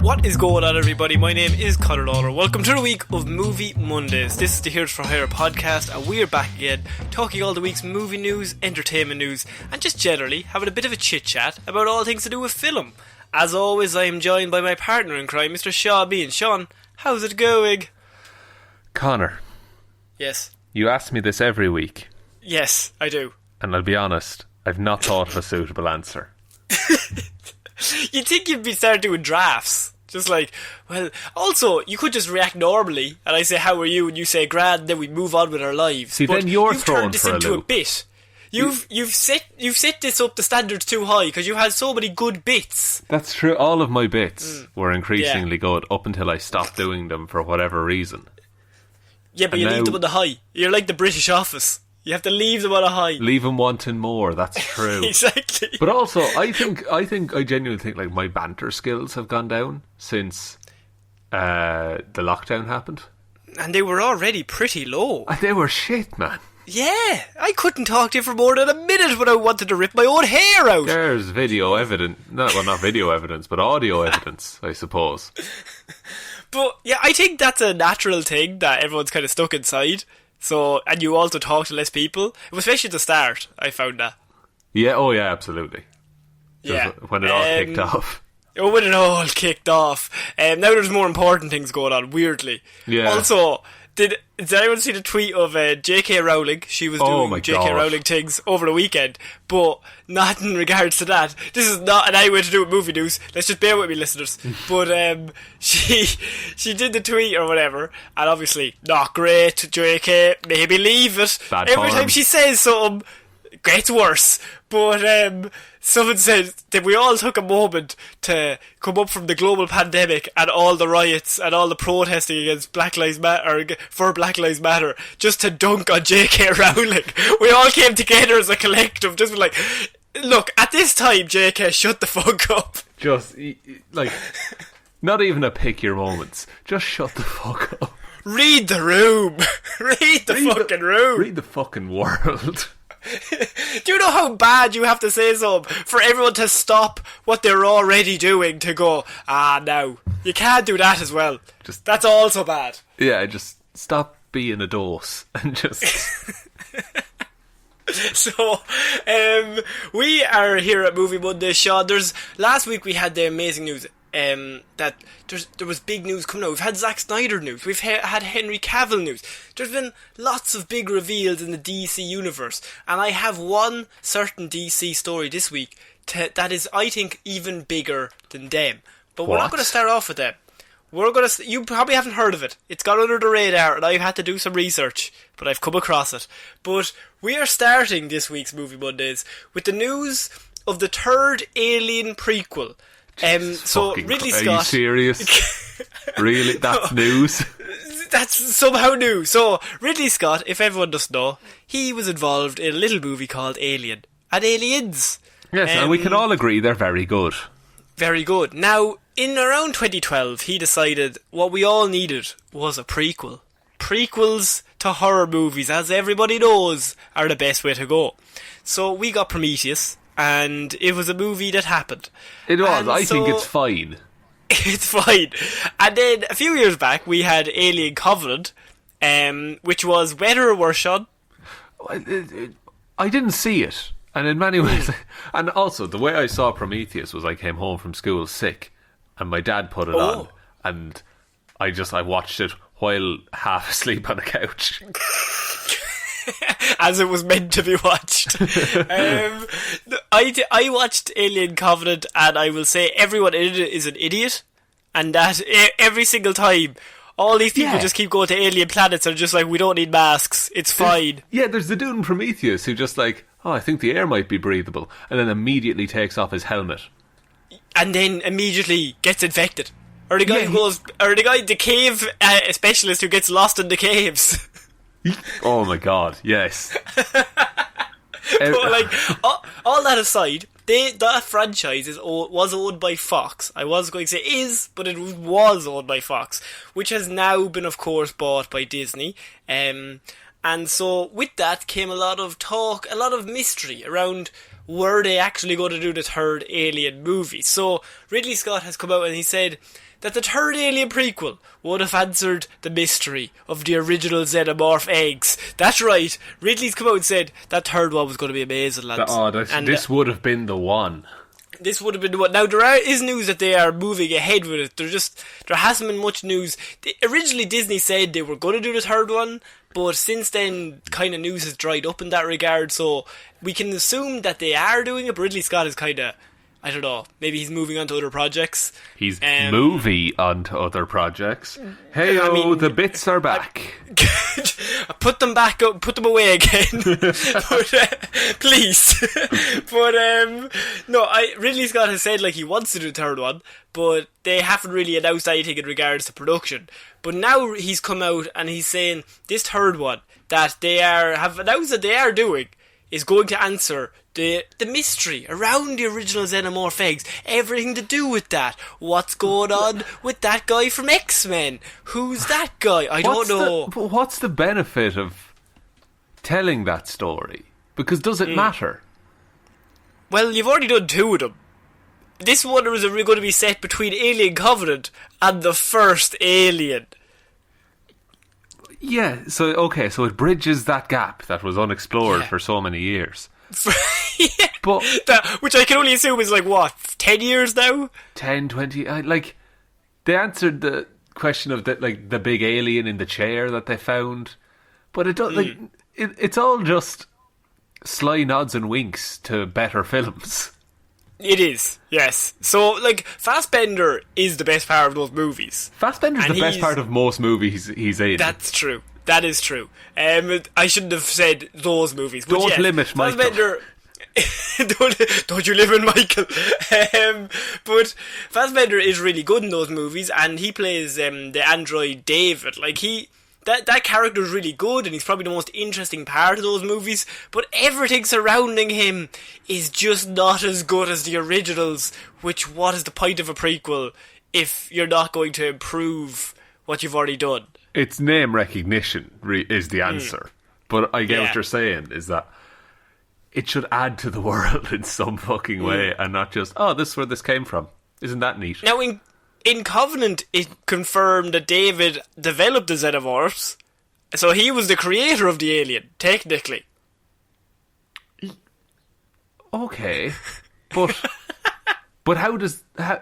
What is going on, everybody? My name is Conor and Lawler. Welcome to the week of Movie Mondays. This is the Heroes for Hire podcast, and we're back again talking all the week's movie news, entertainment news, and just generally having a bit of a chit chat about all things to do with film. As always, I am joined by my partner in crime, Mr. Shaun Bean. Shaun, how's it going? Conor. Yes. You ask me this every week. Yes, I do. And I'll be honest, I've not thought of a suitable answer. You'd think you'd be starting doing drafts. Just like, well, also, you could just react normally, and I say, how are you? And you say, grand, and then we move on with our lives. See, but then you're you've thrown turned this for a into loop. a bit. You've set this up the standards too high, because you had so many good bits. That's true. All of my bits were increasingly good up until I stopped doing them for whatever reason. Yeah, but And you now- leave them on the high. You're like the British office. You have to leave them on a high. Leave them wanting more, that's true. Exactly. But also, I genuinely think like my banter skills have gone down since the lockdown happened. And they were already pretty low. They were shit, man. Yeah, I couldn't talk to you for more than a minute when I wanted to rip my own hair out. There's video evidence, not video evidence, but audio evidence, I suppose. But yeah, I think that's a natural thing that everyone's kind of stuck inside. So, and you also talk to less people, especially at the start. I found that. Yeah, oh yeah, absolutely. Yeah, When it all kicked off. Oh, when it all kicked off. Now there's more important things going on. Weirdly. Yeah. Also, did anyone see the tweet of J.K. Rowling? She was doing J.K. God. Rowling things over the weekend, but not in regards to that. This is not in any way to do with movie news. Let's just bear with me, listeners. But she did the tweet or whatever, and obviously not great. J.K. maybe leave it. Bad Every form. time she says something, it gets worse. But someone said that we all took a moment to come up from the global pandemic and all the riots and all the protesting against Black Lives Matter, or for Black Lives Matter, just to dunk on J.K. Rowling. We all came together as a collective, just like, look, at this time, J.K., shut the fuck up. Just, like, not even a pick your moments. Just shut the fuck up. Read the room. Read the fucking room. Read the fucking world. Do you know how bad you have to say something for everyone to stop what they're already doing to go, no. You can't do that as well. That's also bad. Yeah, just stop being a dose and just... So, we are here at Movie Monday, Shaun. Last week we had the amazing news that there was big news coming out. We've had Zack Snyder news. We've had Henry Cavill news. There's been lots of big reveals in the DC universe, and I have one certain DC story this week that is, I think, even bigger than them. But we're not going to start off with them. You probably haven't heard of it. It's gone under the radar, and I've had to do some research, but I've come across it. But we are starting this week's Movie Mondays with the news of the third Alien prequel. So Ridley Scott. Are you serious? Really? That's news? That's somehow new. So Ridley Scott, if everyone doesn't know, he was involved in a little movie called Alien and Aliens. Yes, and we can all agree they're very good. Very good. Now, in around 2012, he decided what we all needed was a prequel. Prequels to horror movies, as everybody knows, are the best way to go. So we got Prometheus, and it was a movie that happened. It was. And I think it's fine. It's fine. And then a few years back, we had Alien Covenant, which was better or worse, Shaun? I didn't see it. And in many ways... And also, the way I saw Prometheus was I came home from school sick, and my dad put it on, and I watched it while half asleep on a couch. As it was meant to be watched. I watched Alien Covenant, and I will say everyone in it is an idiot, and that every single time all these people just keep going to alien planets and are just like, we don't need masks, it's fine. There's the dude in Prometheus who just like, I think the air might be breathable, and then immediately takes off his helmet. And then immediately gets infected. Or the guy the cave specialist who gets lost in the caves. Oh my god, yes. But like, all that aside, that franchise was owned by Fox. I was going to say is, but it was owned by Fox, which has now been, of course, bought by Disney. And so with that came a lot of talk, a lot of mystery around were they actually going to do the third Alien movie? So Ridley Scott has come out and he said that the third Alien prequel would have answered the mystery of the original xenomorph eggs. That's right. Ridley's come out and said that third one was going to be amazing, lads. This would have been the one. This would have been the one. Now, there is news that they are moving ahead with it. There hasn't been much news. Originally, Disney said they were going to do the third one, but since then, kind of news has dried up in that regard, so we can assume that they are doing it, but Ridley Scott is kind of, I don't know, maybe he's moving on to other projects. He's moving on to other projects. Hey, the bits are back. Put them back up, put them away again. But, please. But, no, Ridley Scott has said, like, he wants to do the third one, but they haven't really announced anything in regards to production. But now he's come out and he's saying this third one that they have announced that they are doing is going to answer the mystery around the original xenomorph eggs. Everything to do with that. What's going on with that guy from X-Men? Who's that guy? I don't know. What's the benefit of telling that story? Because does it matter? Well, you've already done two of them. This one is going to be set between Alien Covenant and the first Alien. Yeah, so it bridges that gap that was unexplored for so many years. Yeah. But which I can only assume is like, what, 10 years now? 10, 20, they answered the question of the big alien in the chair that they found, but it don't, it's all just sly nods and winks to better films. It is, yes. So, Fassbender is the best part of those movies. Fassbender's the best part of most movies he's in. That's true. That is true. I shouldn't have said those movies. But don't limit Michael. Fassbender... don't you limit Michael. But Fassbender is really good in those movies, and he plays the android David. That character is really good, and he's probably the most interesting part of those movies, but everything surrounding him is just not as good as the originals, which, what is the point of a prequel if you're not going to improve what you've already done? It's name recognition is the answer. But I get what you're saying, is that it should add to the world in some fucking way, and not just, this is where this came from. Isn't that neat? Now, in Covenant, it confirmed that David developed the xenomorphs, so he was the creator of the alien, technically. Okay, but how does I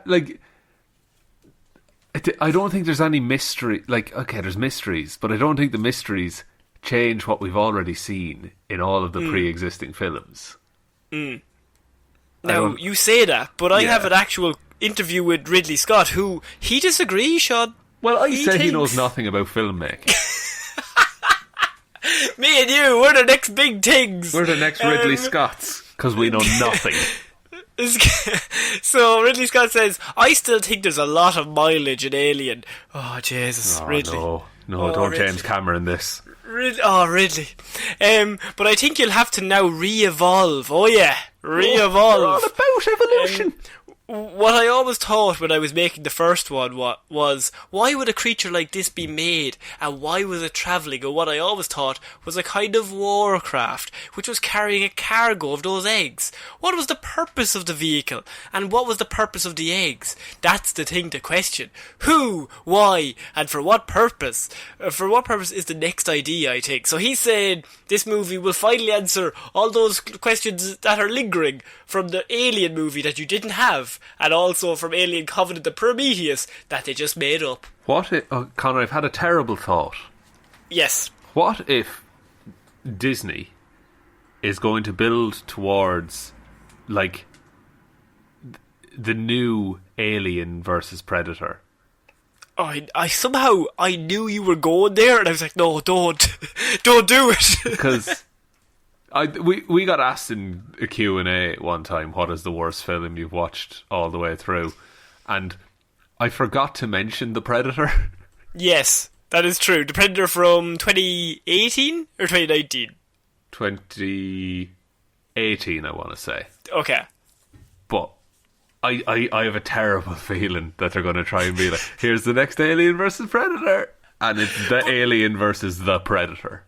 don't think there's any mystery. There's mysteries, but I don't think the mysteries change what we've already seen in all of the pre-existing films. Now, you say that, but I have an actual interview with Ridley Scott, who he disagrees, Sean. Well, he knows nothing about filmmaking. Me and you, we're the next big things. We're the next Ridley Scotts, because we know nothing. So Ridley Scott says, I still think there's a lot of mileage in Alien. Oh, Jesus, Ridley. No, don't Ridley. James Cameron this. Ridley. But I think you'll have to now re-evolve. Oh yeah, re-evolve. We're all about evolution. What I always thought when I was making the first one was, why would a creature like this be made, and why was it travelling? And what I always thought was a kind of warcraft, which was carrying a cargo of those eggs. What was the purpose of the vehicle, and what was the purpose of the eggs? That's the thing to question. Who, why, and for what purpose? For what purpose is the next idea, I think. So he said this movie will finally answer all those questions that are lingering from the Alien movie that you didn't have, and also from Alien Covenant the Prometheus that they just made up. What if... Oh, Conor, I've had a terrible thought. Yes. What if Disney is going to build towards, the new Alien versus Predator? I somehow, I knew you were going there, and I was like, no, don't do it. Because... we got asked in a Q&A one time, what is the worst film you've watched all the way through? And I forgot to mention The Predator. Yes, that is true. The Predator from 2018 or 2019? 2018, I want to say. Okay. But I have a terrible feeling that they're going to try and be like, here's the next Alien versus Predator. And it's the Alien versus the Predator.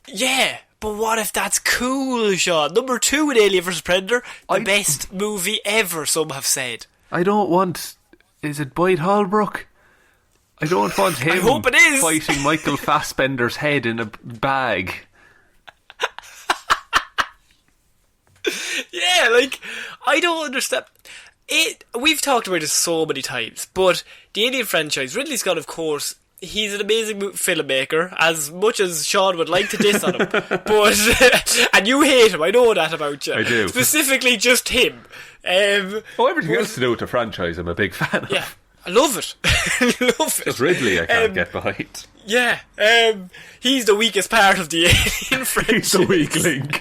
Yeah. But what if that's cool, Sean? Number 2 in Alien vs Predator, the best movie ever, some have said. I don't want... Is it Boyd Holbrook? I don't want him I hope it is. fighting Michael Fassbender's head in a bag. Yeah, like, I don't understand. We've talked about it so many times, but the Alien franchise, Ridley Scott, of course, he's an amazing filmmaker, as much as Sean would like to diss on him. But, and you hate him, I know that about you. I do. Specifically just him. Everything else to do with the franchise I'm a big fan of. Yeah, I love it. I love it. Just Ridley I can't get behind. Yeah, he's the weakest part of the Alien franchise. He's the weak link.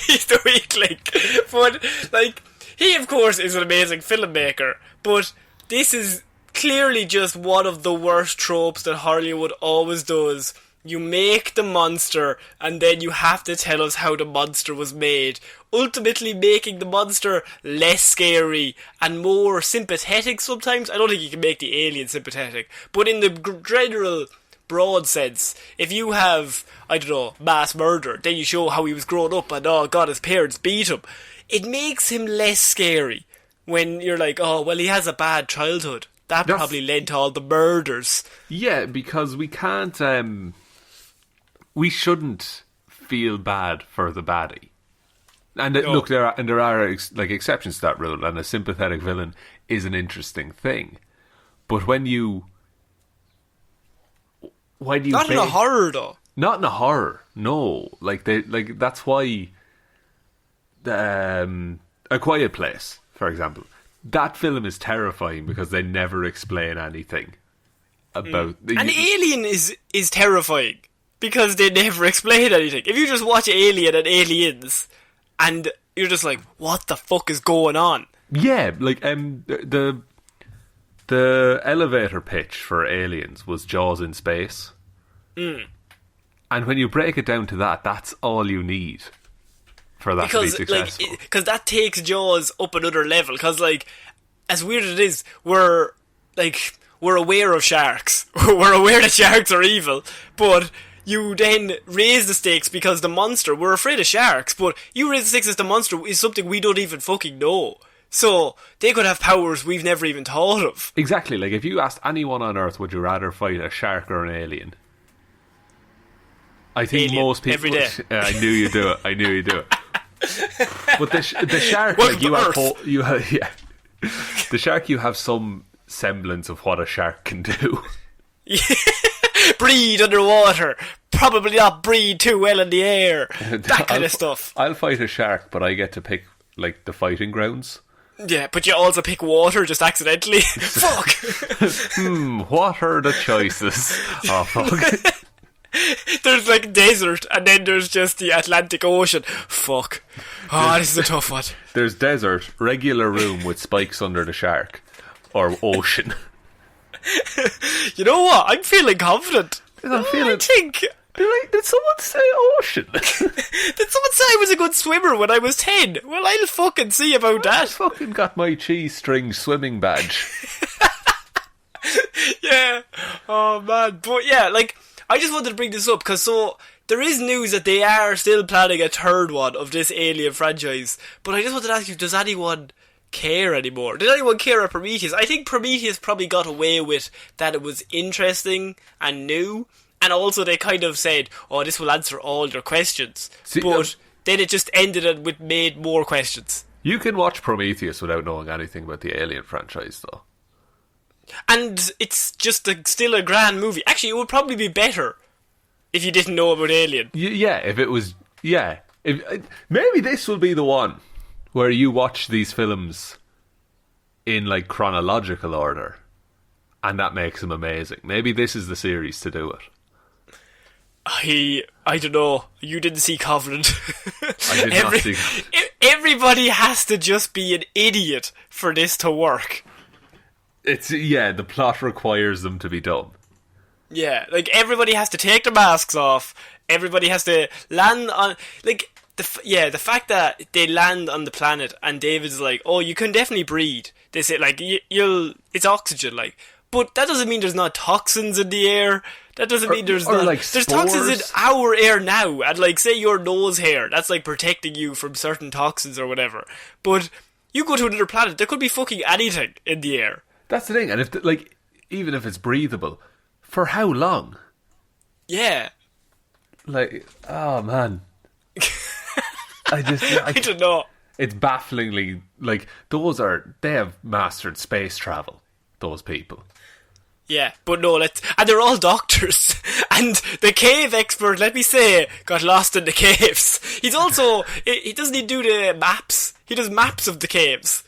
He's the weak link. But, like, he, of course, is an amazing filmmaker, but this is clearly just one of the worst tropes that Hollywood always does. You make the monster, and then you have to tell us how the monster was made, ultimately making the monster less scary and more sympathetic sometimes. I don't think you can make the alien sympathetic, but in the general broad sense, if you have, I don't know, mass murder, then you show how he was grown up and, oh god, his parents beat him. It makes him less scary when you're like, oh, well, he has a bad childhood. That probably led to all the murders. Yeah, because we can't... we shouldn't feel bad for the baddie. And look, there are exceptions to that rule, and a sympathetic villain is an interesting thing. But when you... Why do you... Not in a horror, though. Not in a horror, no. That's why... A Quiet Place, for example. That film is terrifying because they never explain anything about... And Alien is terrifying because they never explain anything. If you just watch Alien and Aliens and you're just like, what the fuck is going on? Yeah, like the elevator pitch for Aliens was Jaws in space. And when you break it down to that, that's all you need for that to be successful. Because that takes Jaws up another level. Because, like, as weird as it is, we're aware of sharks. We're aware that sharks are evil. But you then raise the stakes because the monster, we're afraid of sharks, but you raise the stakes as the monster is something we don't even fucking know. So, they could have powers we've never even thought of. Exactly. Like, if you asked anyone on Earth, would you rather fight a shark or an alien? I think alien, most people... every day. I knew you'd do it. But the shark, like, you have the shark, you have some semblance of what a shark can do. Breathe underwater, probably not breathe too well in the air, that kind of stuff. I'll fight a shark, but I get to pick, like, the fighting grounds. Yeah, but you also pick water just accidentally. Fuck. What are the choices? Oh, fuck. There's like desert, and then there's just the Atlantic Ocean. Fuck. Oh, this is a tough one. There's desert, regular room with spikes under the shark, or ocean. You know what? I'm feeling confident. I think. Did someone say ocean? Did someone say I was a good swimmer when I was 10? Well, I'll fucking see about that. I fucking got my cheese string swimming badge. Yeah. Oh, man. But yeah, like, I just wanted to bring this up because there is news that they are still planning a third one of this Alien franchise. But I just wanted to ask you, does anyone care anymore? Did anyone care about Prometheus? I think Prometheus probably got away with that it was interesting and new. And also they kind of said, oh, this will answer all your questions. But then it just ended with made more questions. You can watch Prometheus without knowing anything about the Alien franchise, though. And it's just still a grand movie. Actually, it would probably be better if you didn't know about Alien. Yeah, if it was... Yeah. Maybe this will be the one where you watch these films in, like, chronological order. And that makes them amazing. Maybe this is the series to do it. I don't know. You didn't see Covenant. I did not see Covenant. Everybody has to just be an idiot for this to work. The plot requires them to be dumb. Yeah, like everybody has to take their masks off. Everybody has to land on, like, the fact that they land on the planet and David's like, oh, you can definitely breathe. They say, like, it's oxygen, like. But that doesn't mean there's not toxins in the air. That doesn't mean there's or not. like There's toxins in spores. our air now, and like say your nose hair, that's like protecting you from certain toxins or whatever. But you go to another planet, there could be fucking anything in the air. That's the thing, and if like even if it's breathable, for how long? Yeah. Like, oh man, I don't know. It's bafflingly like they have mastered space travel. Those people. Yeah, but no, and they're all doctors. And the cave expert, let me say, got lost in the caves. He's also, he doesn't do the maps. He does maps of the caves.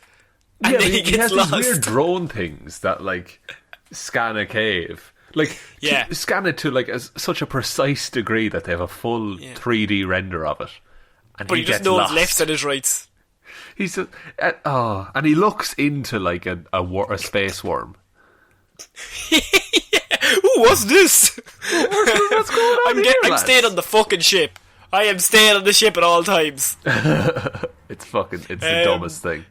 And then he has gets lost. these weird drone things that like scan a cave. Like, scan it to like such a precise degree that they have a full 3D render of it. And but he just knows lefts and his rights. He's just, and he looks into like a space worm. Ooh, what's this? What's going on I'm staying on the fucking ship. I am staying on the ship at all times. It's the dumbest thing.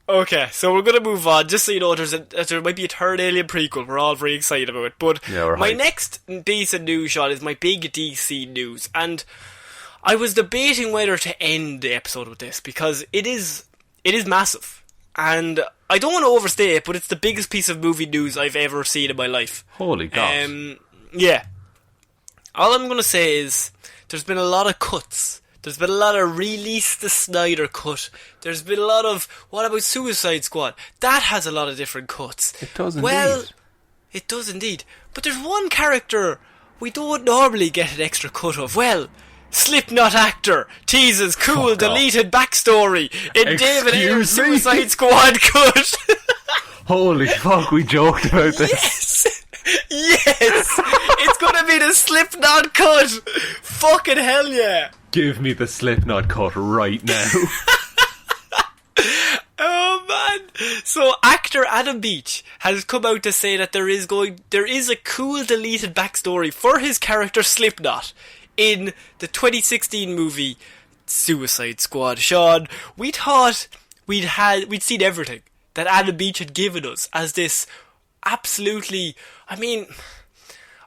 Okay, so we're gonna move on. Just so you know, there might be a third Alien prequel. We're all very excited about it. But my next piece of news, Sean, is my big DC news, and I was debating whether to end the episode with this because it is massive, and I don't want to overstay it, but it's the biggest piece of movie news I've ever seen in my life. Holy God. Yeah. All I'm going to say is there's been a lot of cuts. There's been a lot of release the Snyder cut. There's been a lot of, what about Suicide Squad? That has a lot of different cuts. It does indeed. Well, it does indeed. But there's one character we don't normally get an extra cut of. Well, Slipknot actor teases cool deleted backstory in David Ayer's Suicide Squad cut. Holy fuck, we joked about this. Yes! It's gonna be the Slipknot cut! Fucking hell yeah! Give me the Slipknot cut right now. Oh man! So actor Adam Beach has come out to say that there is a cool deleted backstory for his character Slipknot in the 2016 movie Suicide Squad. Sean, we thought we'd seen everything that Adam Beach had given us as this absolutely, I mean,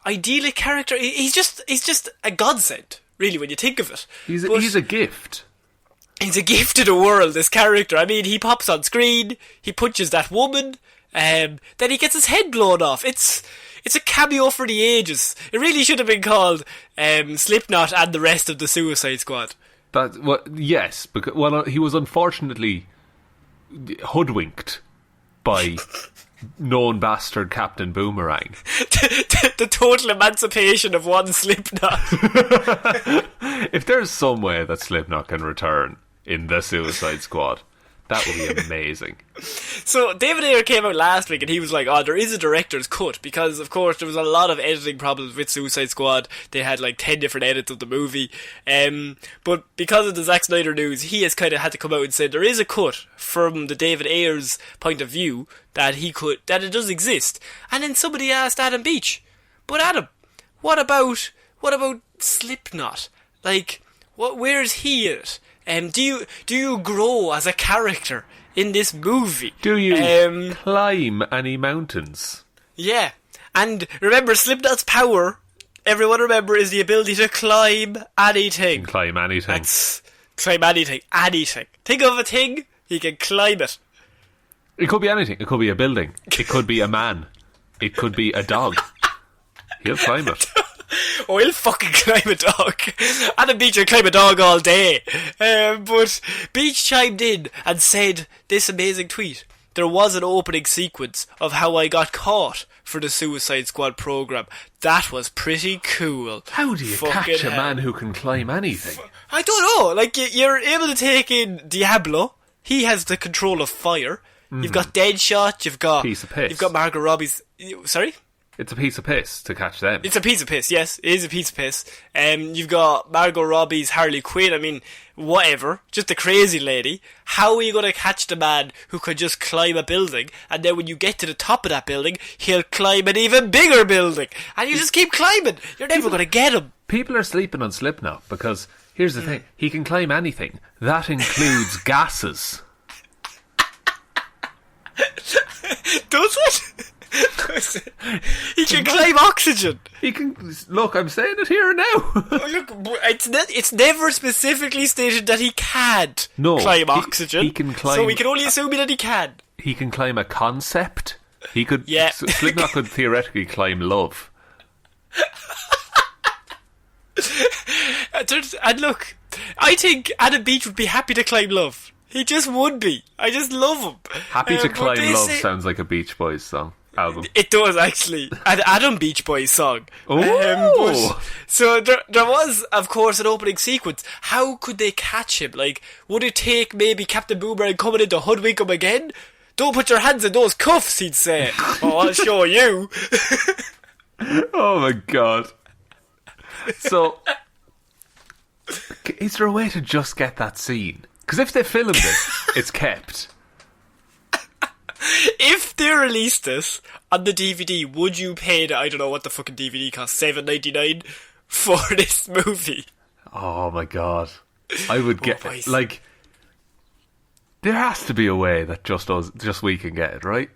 idyllic character. He's just a godsend, really, when you think of it. He's a gift. He's a gift to the world, this character. I mean, he pops on screen, he punches that woman, then he gets his head blown off. It's a cameo for the ages. It really should have been called Slipknot and the rest of the Suicide Squad. Yes, because he was unfortunately hoodwinked by known bastard Captain Boomerang. The total emancipation of one Slipknot. If there's some way that Slipknot can return in the Suicide Squad, that would be amazing. So David Ayer came out last week and he was like, there is a director's cut, because of course there was a lot of editing problems with Suicide Squad. They had like 10 different edits of the movie, but because of the Zack Snyder news, he has kind of had to come out and say there is a cut from the David Ayer's point of view that it does exist. And then somebody asked Adam Beach, but Adam, what about Slipknot? Like, where's he at? Do you grow as a character in this movie? Do you climb any mountains? Yeah. And remember, Slipknot's power, everyone remember, is the ability to climb anything. Climb anything. Climb anything. Anything. Think of a thing, he can climb it. It could be anything. It could be a building. It could be a man. It could be a dog. He'll climb it. Oh, he'll fucking climb a dog. Adam Beach will climb a dog all day. But Beach chimed in and said this amazing tweet. There was an opening sequence of how I got caught for the Suicide Squad program. That was pretty cool. How do you catch a man who can climb anything? I don't know. Like, you're able to take in Diablo. He has the control of fire. You've got Deadshot. You've got piece of piss. You've got Margot Robbie's. Sorry. It's a piece of piss to catch them. It's a piece of piss, yes. It is a piece of piss. You've got Margot Robbie's Harley Quinn. I mean, whatever. Just a crazy lady. How are you going to catch the man who could just climb a building, and then when you get to the top of that building, he'll climb an even bigger building, and you just keep climbing. You're never going to get him. People are sleeping on Slipknot because, here's the thing, he can climb anything. That includes gases. Does it? He can climb oxygen. He can... Look, I'm saying it here now. Oh, look, it's never specifically stated that he can't climb oxygen. He can climb... So we can only assume that he can. He can climb a concept. He could... Yeah. Slipknot could theoretically climb love. And look, I think Adam Beach would be happy to climb love. He just would be. I just love him. Happy to Climb Love sounds like a Beach Boys song. Album. It does, actually. An Adam Beach Boys song. So there was, of course, an opening sequence. How could they catch him? Like, would it take maybe Captain Boomerang coming in to hoodwink him again? Don't put your hands in those cuffs, he'd say. Oh, I'll show you. Oh my god. So, is there a way to just get that scene? Because if they filmed it, it's kept. If they released this on the DVD, would you pay I don't know what the fucking DVD costs, $7.99 for this movie? Oh my god. I would get like, there has to be a way that just we can get it, right?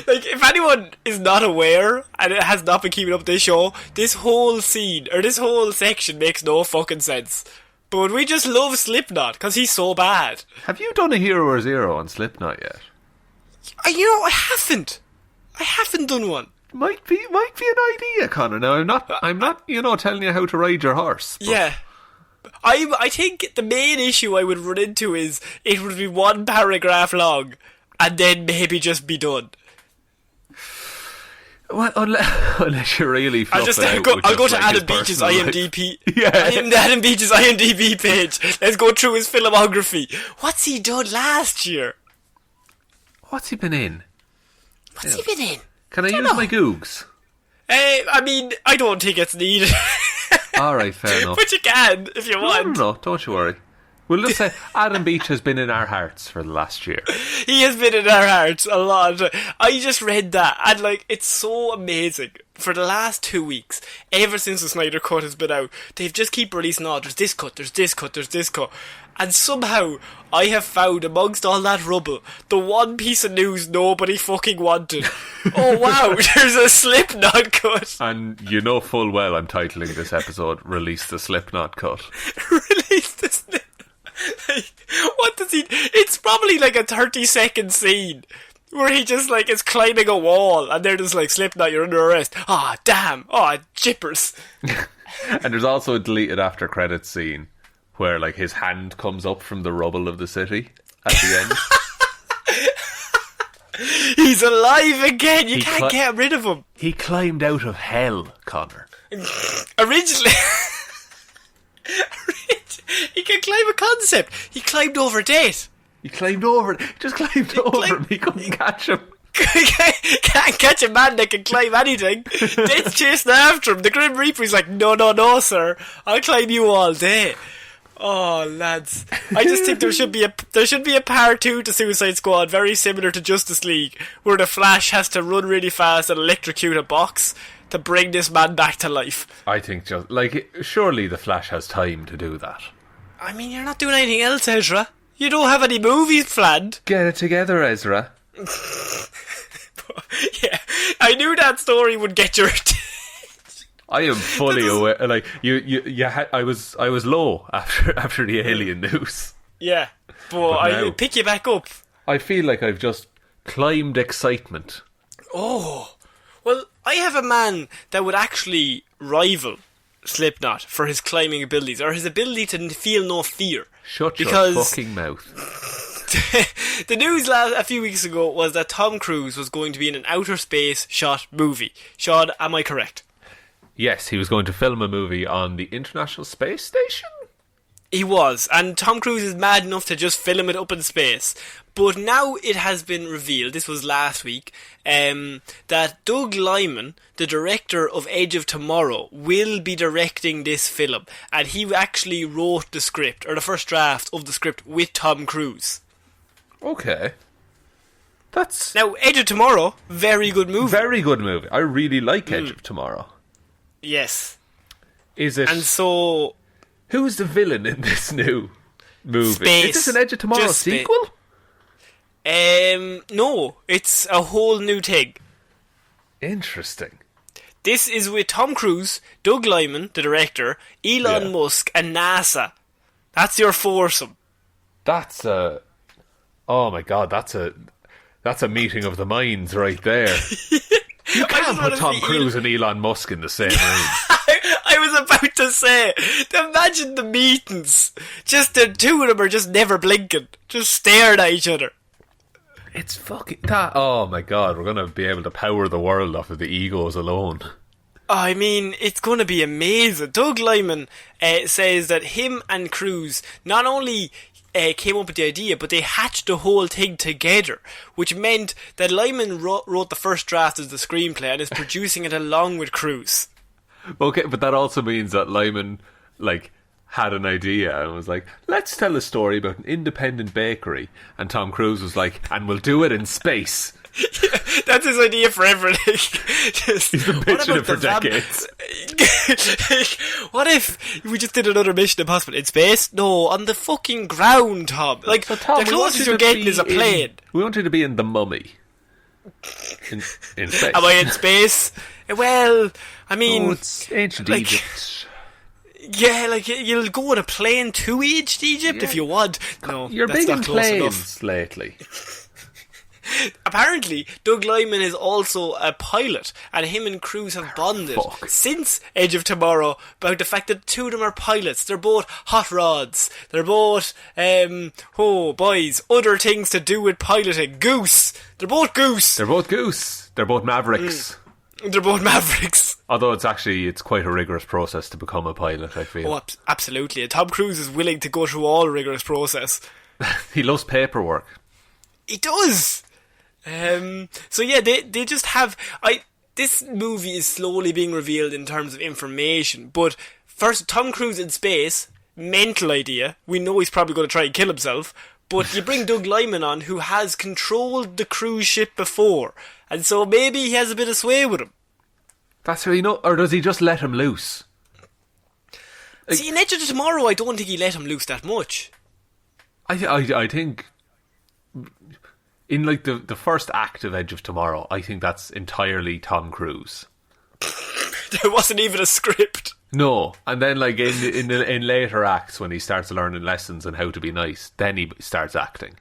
Like, if anyone is not aware and it has not been keeping up with this show, this whole scene or this whole section makes no fucking sense. But we just love Slipknot because he's so bad. Have you done a Hero or Zero on Slipknot yet? You know, I haven't. I haven't done one. Might be an idea, Connor. Now, I'm not, telling you how to ride your horse. But... Yeah. I think the main issue I would run into is it would be one paragraph long and then maybe just be done. Well, unless you really fluff I'll go to Adam Beach's IMDb. Yeah. Adam Beach's IMDb page. Let's go through his filmography. What's he done last year? What's he been in? Can I use my Googs? I mean, I don't think it's needed. Alright, fair enough. But you can, if you want. No, don't you worry. We'll just say Adam Beach has been in our hearts for the last year. He has been in our hearts a lot. I just read that, and like, it's so amazing. For the last 2 weeks, ever since the Snyder Cut has been out, they've just keep releasing, there's this cut, there's this cut, there's this cut. And somehow, I have found amongst all that rubble, the one piece of news nobody fucking wanted. Oh wow, there's a Slipknot cut. And you know full well I'm titling this episode, Release the Slipknot Cut. Release the Slipknot. Like, what does he... It's probably like a 30-second scene where he just like is climbing a wall and they're just like, Slipknot, you're under arrest. Ah, damn. Ah, jippers. And there's also a deleted after credits scene where like his hand comes up from the rubble of the city at the end. He's alive again. You can't get rid of him. He climbed out of hell, Connor. Originally... He can climb a concept. He climbed over death. He climbed over. Just climbed over him. He couldn't catch him. Can't catch a man that can climb anything. Death's chasing after him. The Grim Reaper's like, no, sir. I'll climb you all day. Oh, lads. I just think there should be a part 2 to Suicide Squad, very similar to Justice League, where the Flash has to run really fast and electrocute a box to bring this man back to life. I think surely the Flash has time to do that. I mean, you're not doing anything else, Ezra. You don't have any movies planned. Get it together, Ezra. Yeah, I knew that story would get your attention. I am fully aware. Like I was low after the alien news. Yeah, but I'll pick you back up. I feel like I've just climbed excitement. Oh, well, I have a man that would actually rival Slipknot for his climbing abilities, or his ability to feel no fear. Shut your fucking mouth. The news a few weeks ago was that Tom Cruise was going to be in an outer space shot movie. Sean, am I correct? Yes, he was going to film a movie on the International Space Station. He was, and Tom Cruise is mad enough to just film it up in space. But now it has been revealed, this was last week, that Doug Liman, the director of Edge of Tomorrow, will be directing this film. And he actually wrote the script, or the first draft of the script, with Tom Cruise. Okay. Now, Edge of Tomorrow, very good movie. Very good movie. I really like Edge of Tomorrow. Yes. Is it... And so... Who's the villain in this new movie? Space. Is this an Edge of Tomorrow sequel? No, it's a whole new thing. Interesting. This is with Tom Cruise, Doug Liman, the director, Elon Musk, and NASA. That's your foursome. That's a... Oh my god, that's a meeting of the minds right there. You can't put Tom Cruise and Elon Musk in the same room. I was about to say, imagine the meetings. Just the two of them are just never blinking, just staring at each other. It's fucking... Oh my god, we're going to be able to power the world off of the egos alone. I mean, it's going to be amazing. Doug Liman says that him and Cruise not only came up with the idea, but they hatched the whole thing together, which meant that Liman wrote the first draft of the screenplay and is producing it along with Cruise. Okay, but that also means that Lyman, had an idea and was like, let's tell a story about an independent bakery. And Tom Cruise was like, and we'll do it in space. Yeah, that's his idea for everything. He's been pitching it for decades. What if we just did another Mission Impossible in space? No, on the fucking ground, Tom. So Tom, the closest you're getting is a plane. We want you to be in The Mummy. In space. Am I in space? Well, I mean... Oh, it's ancient Egypt. Yeah, you'll go on a plane to Egypt if you want. No, you're that's big not in close planes enough. lately. Apparently, Doug Liman is also a pilot, and him and Cruise have bonded since Edge of Tomorrow about the fact that two of them are pilots. They're both hot rods. They're both, boys, other things to do with piloting. Goose. They're both goose. They're both goose. They're both mavericks. They're both mavericks. Although it's quite a rigorous process to become a pilot, I feel. Oh, absolutely. And Tom Cruise is willing to go through all rigorous process. He loves paperwork. He does. So yeah, they just have... This movie is slowly being revealed in terms of information, but first, Tom Cruise in space, mental idea. We know he's probably going to try and kill himself, but you bring Doug Liman on, who has controlled the cruise ship before, and so maybe he has a bit of sway with him. That's how you know, or does he just let him loose? See, in Edge of Tomorrow, I don't think he let him loose that much. I think in the first act of Edge of Tomorrow, I think that's entirely Tom Cruise. There wasn't even a script. No, and then in later acts when he starts learning lessons on how to be nice, then he starts acting.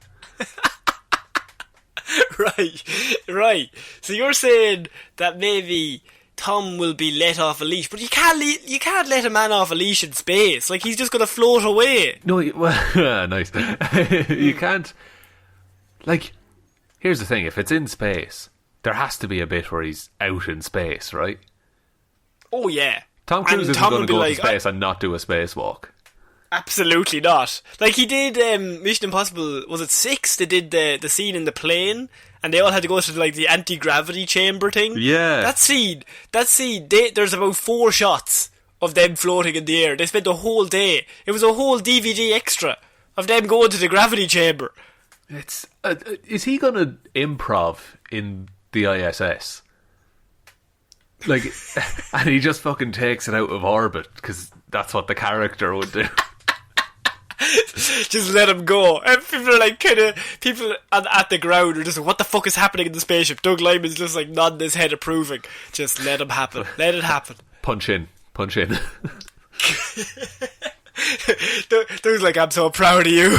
Right. So you're saying that maybe Tom will be let off a leash, but you can't let a man off a leash in space. He's just going to float away. No, nice. You can't. Here's the thing: if it's in space, there has to be a bit where he's out in space, right? Oh yeah. Tom Cruise isn't going to go to space and not do a spacewalk. Absolutely not. He did Mission Impossible, was it 6? They did the scene in the plane, and they all had to go to the anti-gravity chamber thing. Yeah. That scene, there's about 4 shots of them floating in the air. They spent the whole day. It was a whole DVD extra of them going to the gravity chamber. It's is he going to improv in the ISS? And he just fucking takes it out of orbit because that's what the character would do. Just let him go. And people are people at the ground are just like, what the fuck is happening in the spaceship? Doug Liman's just nodding his head approving. Just let him happen. Let it happen. Punch in. Doug's like, I'm so proud of you.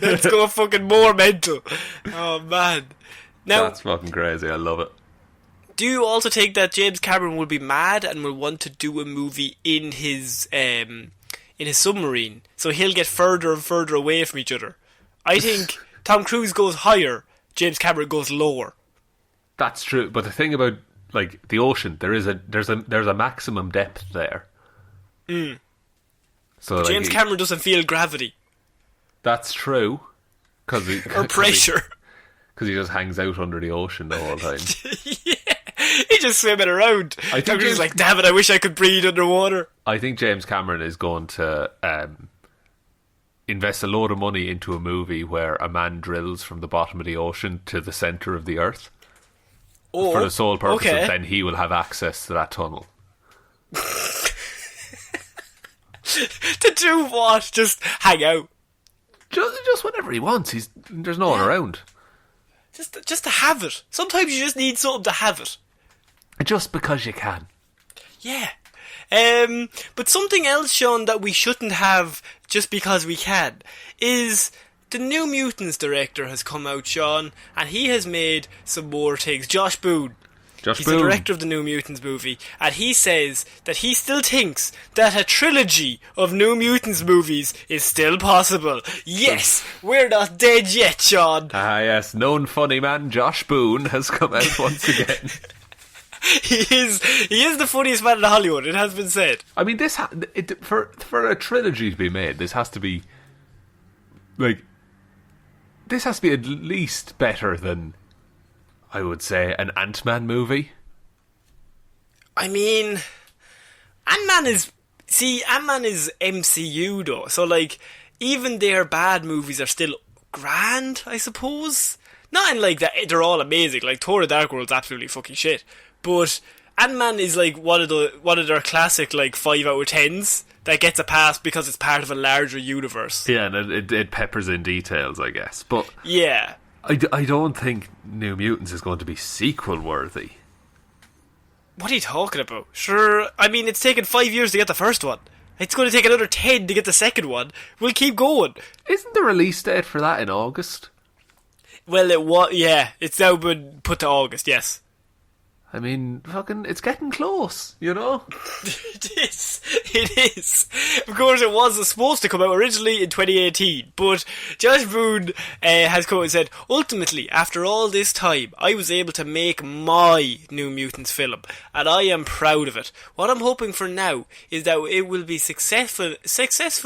Let's go fucking more mental. Oh man. Now, that's fucking crazy. I love it. Do you also think that James Cameron will be mad and will want to do a movie in his submarine, so he'll get further and further away from each other? I think Tom Cruise goes higher, James Cameron goes lower. That's true, but the thing about the ocean, there's a maximum depth there. So James Cameron doesn't feel gravity. That's true, or pressure, because he just hangs out under the ocean the whole time. Yeah. He's just swimming around. I think he's like, damn it, I wish I could breathe underwater. I think James Cameron is going to invest a load of money into a movie where a man drills from the bottom of the ocean to the centre of the earth. Oh, for the sole purpose of then he will have access to that tunnel. To do what? Just hang out? Just whenever he wants. There's no one around. Just to have it. Sometimes you just need something to have it. Just because you can. Yeah. But something else, Sean, that we shouldn't have just because we can is the New Mutants director has come out, Sean, and he has made some more things. Josh Boone. He's the director of the New Mutants movie, and he says that he still thinks that a trilogy of New Mutants movies is still possible. Yes, we're not dead yet, Sean. Ah, yes, known funny man Josh Boone has come out once again. He is the funniest man in Hollywood, it has been said. I mean, for a trilogy to be made, this has to be at least better than, I would say, an Ant-Man movie. I mean, Ant-Man is MCU though, so like, even their bad movies are still grand, I suppose. Not in like that they're all amazing, like Thor: The Dark World's absolutely fucking shit. But Ant-Man is like one of their classic like 5 out of 10s that gets a pass because it's part of a larger universe. Yeah, and it peppers in details, I guess. But yeah. I don't think New Mutants is going to be sequel-worthy. What are you talking about? Sure, I mean, it's taken 5 years to get the first one. It's going to take another 10 to get the second one. We'll keep going. Isn't the release date for that in August? Well, it's now been put to August, yes. I mean, fucking, it's getting close, you know? It is. Of course, it was supposed to come out originally in 2018, but Josh Boone has come out and said, ultimately, after all this time, I was able to make my New Mutants film, and I am proud of it. What I'm hoping for now is that it will be successful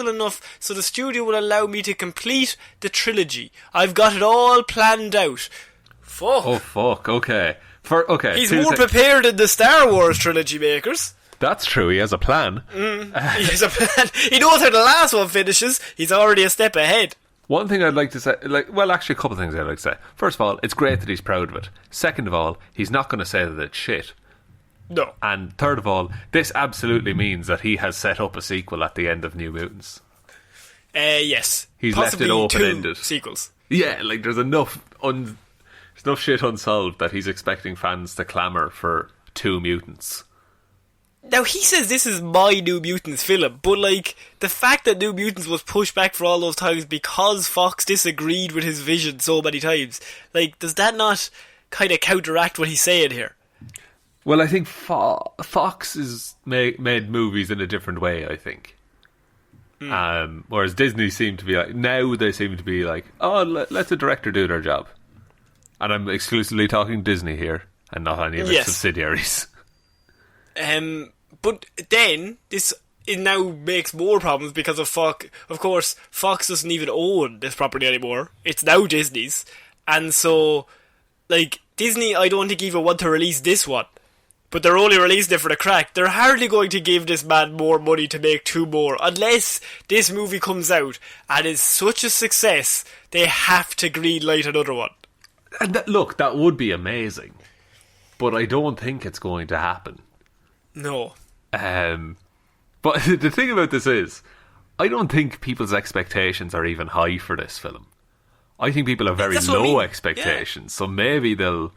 enough so the studio will allow me to complete the trilogy. I've got it all planned out. Fuck. Oh, fuck, okay. He's more prepared than the Star Wars trilogy makers. That's true, he has a plan. He has a plan. He knows how the last one finishes. He's already a step ahead. One thing I'd like to say, actually a couple of things I'd like to say. First of all, it's great that he's proud of it. Second of all, he's not going to say that it's shit. No. And third of all, this absolutely means that he has set up a sequel at the end of New Mutants. Yes. He's possibly left it open-ended. 2 sequels. Yeah, like there's enough shit unsolved that he's expecting fans to clamour for 2 mutants. Now, he says this is my New Mutants film, but like, the fact that New Mutants was pushed back for all those times because Fox disagreed with his vision so many times, like, does that not kind of counteract what he's saying here? Well, I think Fox has made movies in a different way, I think. Whereas Disney seem to be like, now they seem to be like, oh, let the director do their job. And I'm exclusively talking Disney here, and not any of its subsidiaries. But then, it now makes more problems because of Fox. Of course, Fox doesn't even own this property anymore. It's now Disney's. And so, like, Disney, I don't think even want to release this one. But they're only releasing it for the crack. They're hardly going to give this man more money to make 2 more. Unless this movie comes out and is such a success, they have to greenlight another one. And that would be amazing. But I don't think it's going to happen. No. But the thing about this is, I don't think people's expectations are even high for this film. I think people have very low expectations, so maybe they'll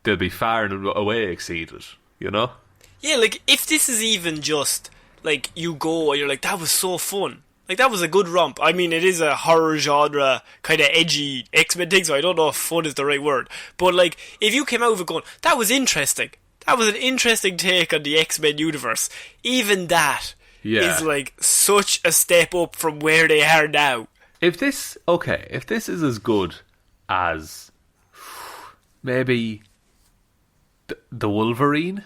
be far and away exceeded, you know? Yeah, like, if this is even just, like, you go and you're like, that was so fun. Like, that was a good romp. I mean, it is a horror genre, kind of edgy X-Men thing, so I don't know if fun is the right word. But, like, if you came out of it going, that was interesting. That was an interesting take on the X-Men universe. Even that is, like, such a step up from where they are now. If this is as good as maybe the Wolverine?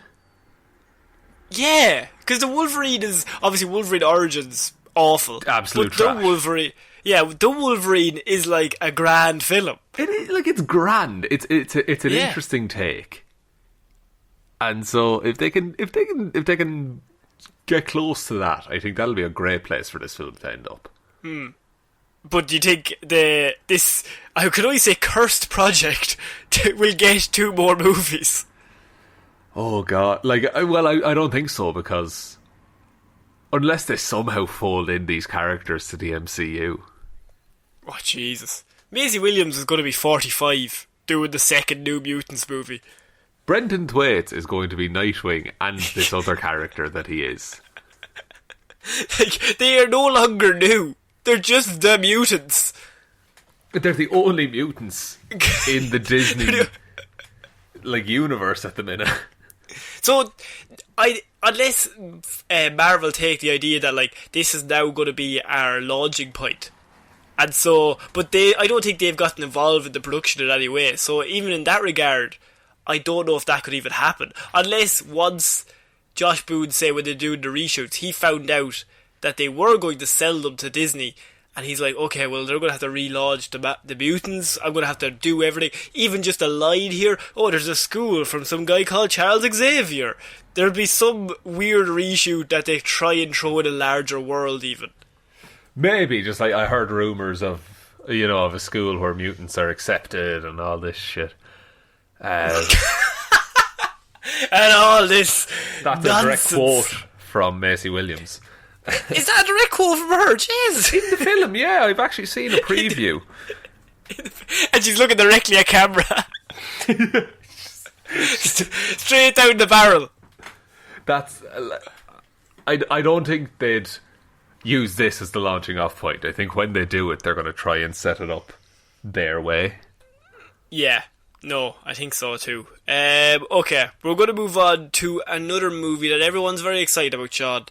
Yeah, because the Wolverine is, obviously Wolverine Origins, awful. Absolute but trash. The Wolverine is like a grand film. It's grand. It's an interesting take. And so if they can get close to that, I think that'll be a great place for this film to end up. But do you think this I could only say cursed project will get 2 more movies? Oh god, I don't think so, because unless they somehow fold in these characters to the MCU. Oh Jesus, Maisie Williams is going to be 45 doing the second New Mutants movie. Brendan Thwaites is going to be Nightwing and this other character that he is. Like, they are no longer new. They're just the mutants. They're the only mutants in the Disney universe at the minute. So, unless Marvel take the idea that like this is now going to be our launching point, and so, but I don't think they've gotten involved in the production in any way. So even in that regard, I don't know if that could even happen, unless once Josh Boone say when they're doing the reshoots, he found out that they were going to sell them to Disney. And he's like, okay, well, they're going to have to relaunch the mutants. I'm going to have to do everything. Even just a line here. Oh, there's a school from some guy called Charles Xavier. There'll be some weird reshoot that they try and throw in a larger world even. Maybe, just like I heard rumours of a school where mutants are accepted and all this shit. And all this That's nonsense. a direct quote from Maisie Williams. Is that a direct quote from her? Jeez. In the film, yeah, I've actually seen a preview. And she's looking directly at camera. Straight down the barrel. That's... I don't think they'd use this as the launching off point. I think when they do it, they're going to try and set it up their way. Yeah. No, I think so too. Okay, we're going to move on to another movie that everyone's very excited about, Sean.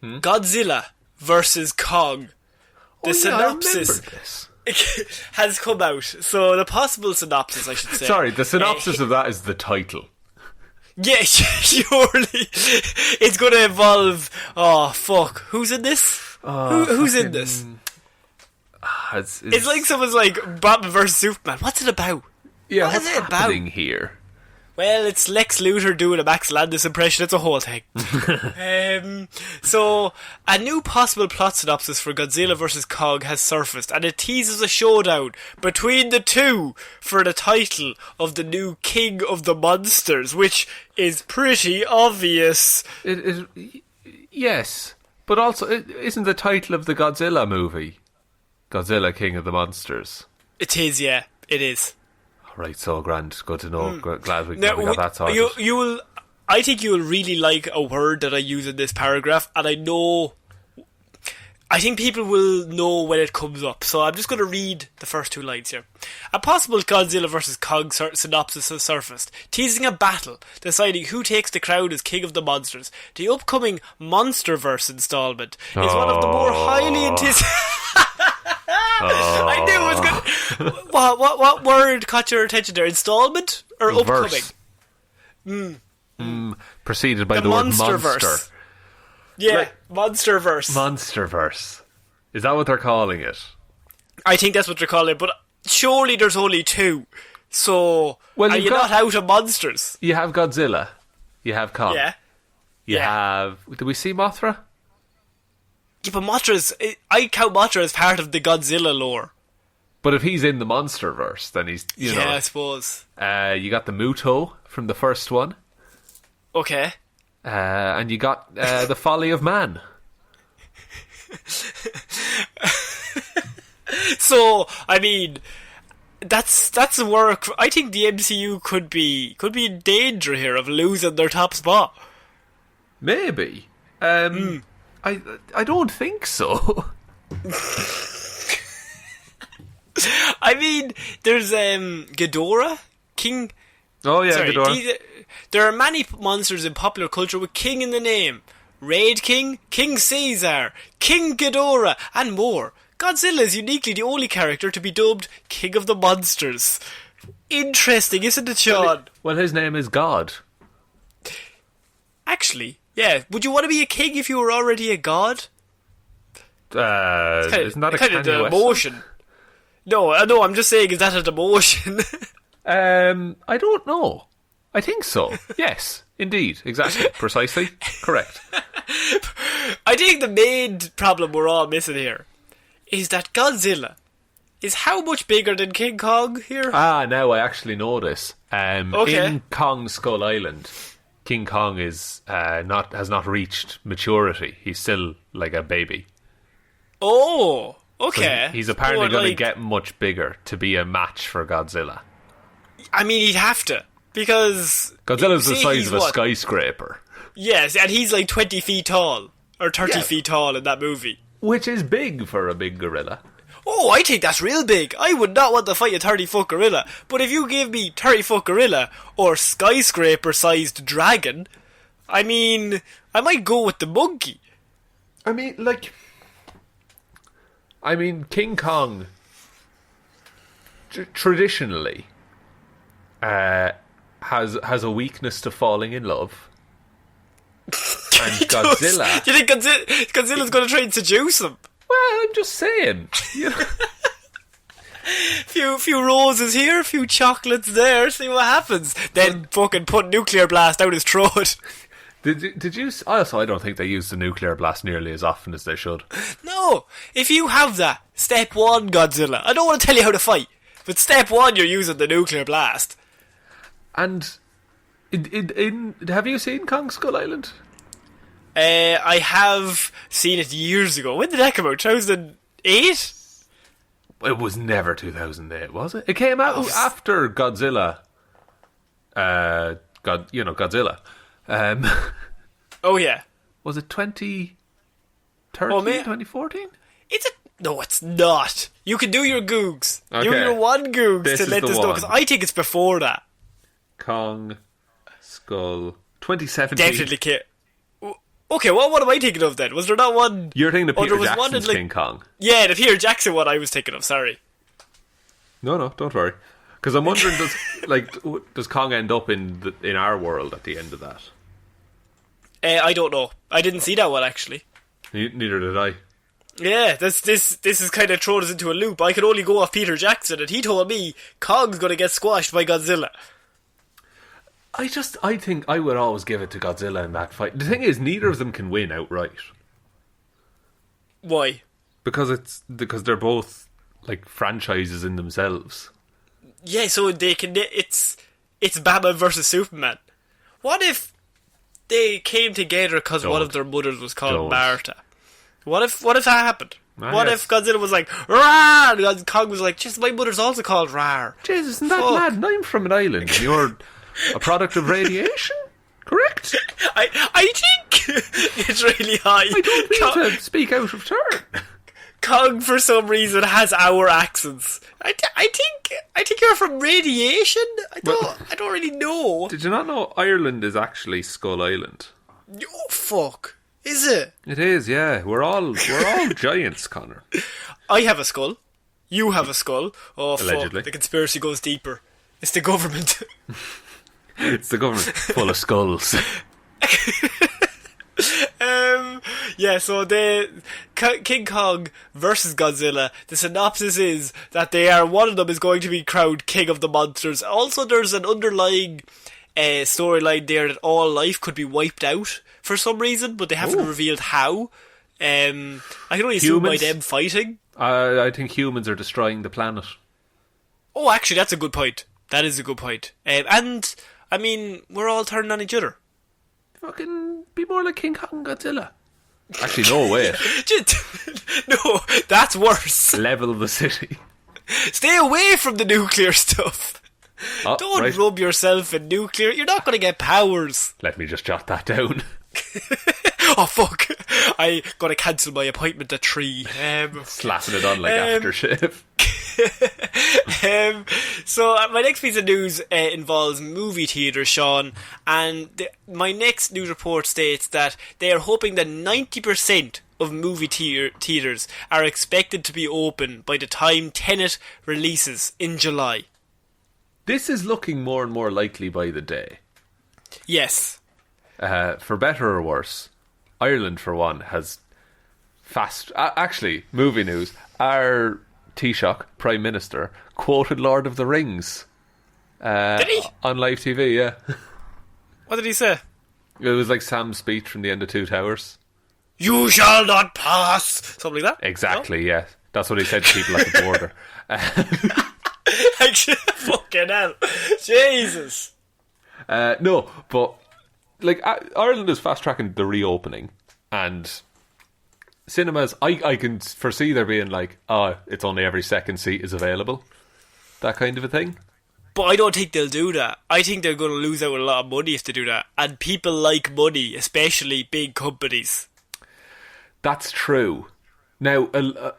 Godzilla versus Kong. The synopsis has come out. So the possible synopsis, I should say. Sorry, the synopsis of that is the title. Yeah, surely. It's going to involve... Oh, fuck. Who's in this? Who's in this? It's like someone's like Batman versus Superman. What's it about? Yeah, what's it happening here? Well, it's Lex Luthor doing a Max Landis impression. It's a whole thing. So, a new possible plot synopsis for Godzilla vs. Kong has surfaced, and it teases a showdown between the two for the title of the new King of the Monsters, which is pretty obvious. It is, yes, but also, isn't the title of the Godzilla movie Godzilla King of the Monsters? It is, yeah. It is. Right, so grand. Good to know. Glad we got that sorted. I think you'll really like a word that I use in this paragraph, and I think people will know when it comes up. So I'm just going to read the first two lines here. A possible Godzilla vs. Kong synopsis has surfaced, teasing a battle, deciding who takes the crown as King of the Monsters. The upcoming Monsterverse installment is one of the more highly anticipated... I knew it was good. What word caught your attention there? Installment or upcoming? Preceded by the word monster. Yeah, right. Monsterverse. Monsterverse. Is that what they're calling it? I think that's what they're calling it, but surely there's only two. So, are you not out of monsters? You have Godzilla. You have Kong. Yeah. You have... Did we see Mothra? Yeah, but Mothra's... I count Mothra as part of the Godzilla lore. But if he's in the Monsterverse, then he's, you know... Yeah, I suppose. You got the Muto from the first one. Okay. And you got The Folly of Man. So, I mean... That's a work... I think the MCU could be in danger here of losing their top spot. Maybe. I don't think so. I mean, there's Ghidorah, King. Oh yeah, sorry, Ghidorah. There are many monsters in popular culture with King in the name. Raid King, King Caesar, King Ghidorah, and more. Godzilla is uniquely the only character to be dubbed King of the Monsters. Interesting, isn't it, Sean? Well, his name is God. Actually, yeah. Would you want to be a king if you were already a god? Isn't that a kind of demotion? No, I'm just saying, is that a demotion? I don't know. I think so. Yes, indeed. Exactly. Precisely. Correct. I think the main problem we're all missing here is that Godzilla is how much bigger than King Kong here? Now I actually know this. Okay. In Kong Skull Island, King Kong has not reached maturity. He's still like a baby. Oh, okay. So he's apparently going to get much bigger to be a match for Godzilla. I mean, he'd have to. Because... Godzilla's the say size he's of a what? skyscraper. Yes, and he's like 20 feet tall. Or 30 Yeah. feet tall in that movie. Which is big for a big gorilla. Oh, I think that's real big. I would not want to fight a 30-foot gorilla. But if you give me 30-foot gorilla or skyscraper-sized dragon, I mean, I might go with the monkey. I mean, King Kong traditionally has a weakness to falling in love. And Godzilla... Do you think Godzilla's going to try and seduce him? Well, I'm just saying. You know. Few roses here, a few chocolates there, see what happens. Then fucking put nuclear blast out his throat. Did you... Also, I don't think they use the nuclear blast nearly as often as they should. No, if you have that, step one, Godzilla. I don't want to tell you how to fight, but step one, you're using the nuclear blast. And have you seen Kong Skull Island? I have seen it years ago. When did that come out? 2008? It was never 2008, was it? It came out after Godzilla. Godzilla. Oh yeah. Was it 2013, 2014? No, it's not. You can do your googs. Okay. Do your one googs This to is let the us know, one. because I think it's before that. Kong Skull 2017. Definitely Okay, what am I thinking of then? Was there not one? You're thinking of there Peter was one Jackson's in, King Kong. Yeah, the Peter Jackson one I was thinking of, sorry. No, don't worry. Because I'm wondering, does Kong end up in our world at the end of that? I don't know. I didn't see that one, actually. Neither did I. Yeah, this is kind of thrown us into a loop. I could only go off Peter Jackson, and he told me Kong's going to get squashed by Godzilla. I think I would always give it to Godzilla in that fight. The thing is, neither of them can win outright. Why? Because they're both like franchises in themselves. Yeah, so they can. It's Batman versus Superman. What if they came together because one of their mothers was called Martha? What if that happened? What if Godzilla was like, "Rawr!" and Kong was like, "Just my mother's also called Rawr." Jesus, isn't that mad? And I'm from an island. And you're a product of radiation, correct? I think it's really high. I don't mean to speak out of turn. Kong, for some reason, has our accents. I think you're from radiation. I don't really know. Did you not know Ireland is actually Skull Island? Oh fuck! Is it? It is, yeah. We're all giants, Connor. I have a skull. You have a skull. Oh Allegedly. fuck! The conspiracy goes deeper. It's the government. It's the government full of skulls. Yeah, so King Kong versus Godzilla, the synopsis is that one of them is going to be crowned king of the monsters. Also, there's an underlying storyline there that all life could be wiped out for some reason, but they haven't revealed how. I can only assume by them fighting. I think humans are destroying the planet. Oh, actually, that's a good point. That is a good point. And, I mean, we're all turning on each other. Fucking be more like King Kong and Godzilla. Actually, no, wait. No, that's worse. Level the city. Stay away from the nuclear stuff. Oh, Don't rub yourself in nuclear. You're not going to get powers. Let me just jot that down. Oh, fuck. I got to cancel my appointment at 3. Slapping it on like aftershave. So my next piece of news involves movie theatres, Sean, and my next news report states that they are hoping that 90% of movie theatres are expected to be open by the time Tenet releases in July. This is looking more and more likely by the day. Yes. For better or worse, Ireland, for one, has actually, movie news, our Taoiseach, Prime Minister, quoted Lord of the Rings. Did he? On live TV, yeah. What did he say? It was like Sam's speech from the end of Two Towers. You shall not pass! Something like that? Exactly, yeah. That's what he said to people at the border. Actually, fucking hell. Jesus. No, but like Ireland is fast tracking the reopening, and cinemas, I can foresee there being like, it's only every second seat is available, that kind of a thing. But I don't think they'll do that. I think they're going to lose out a lot of money if they do that. And people like money, especially big companies. That's true. Now,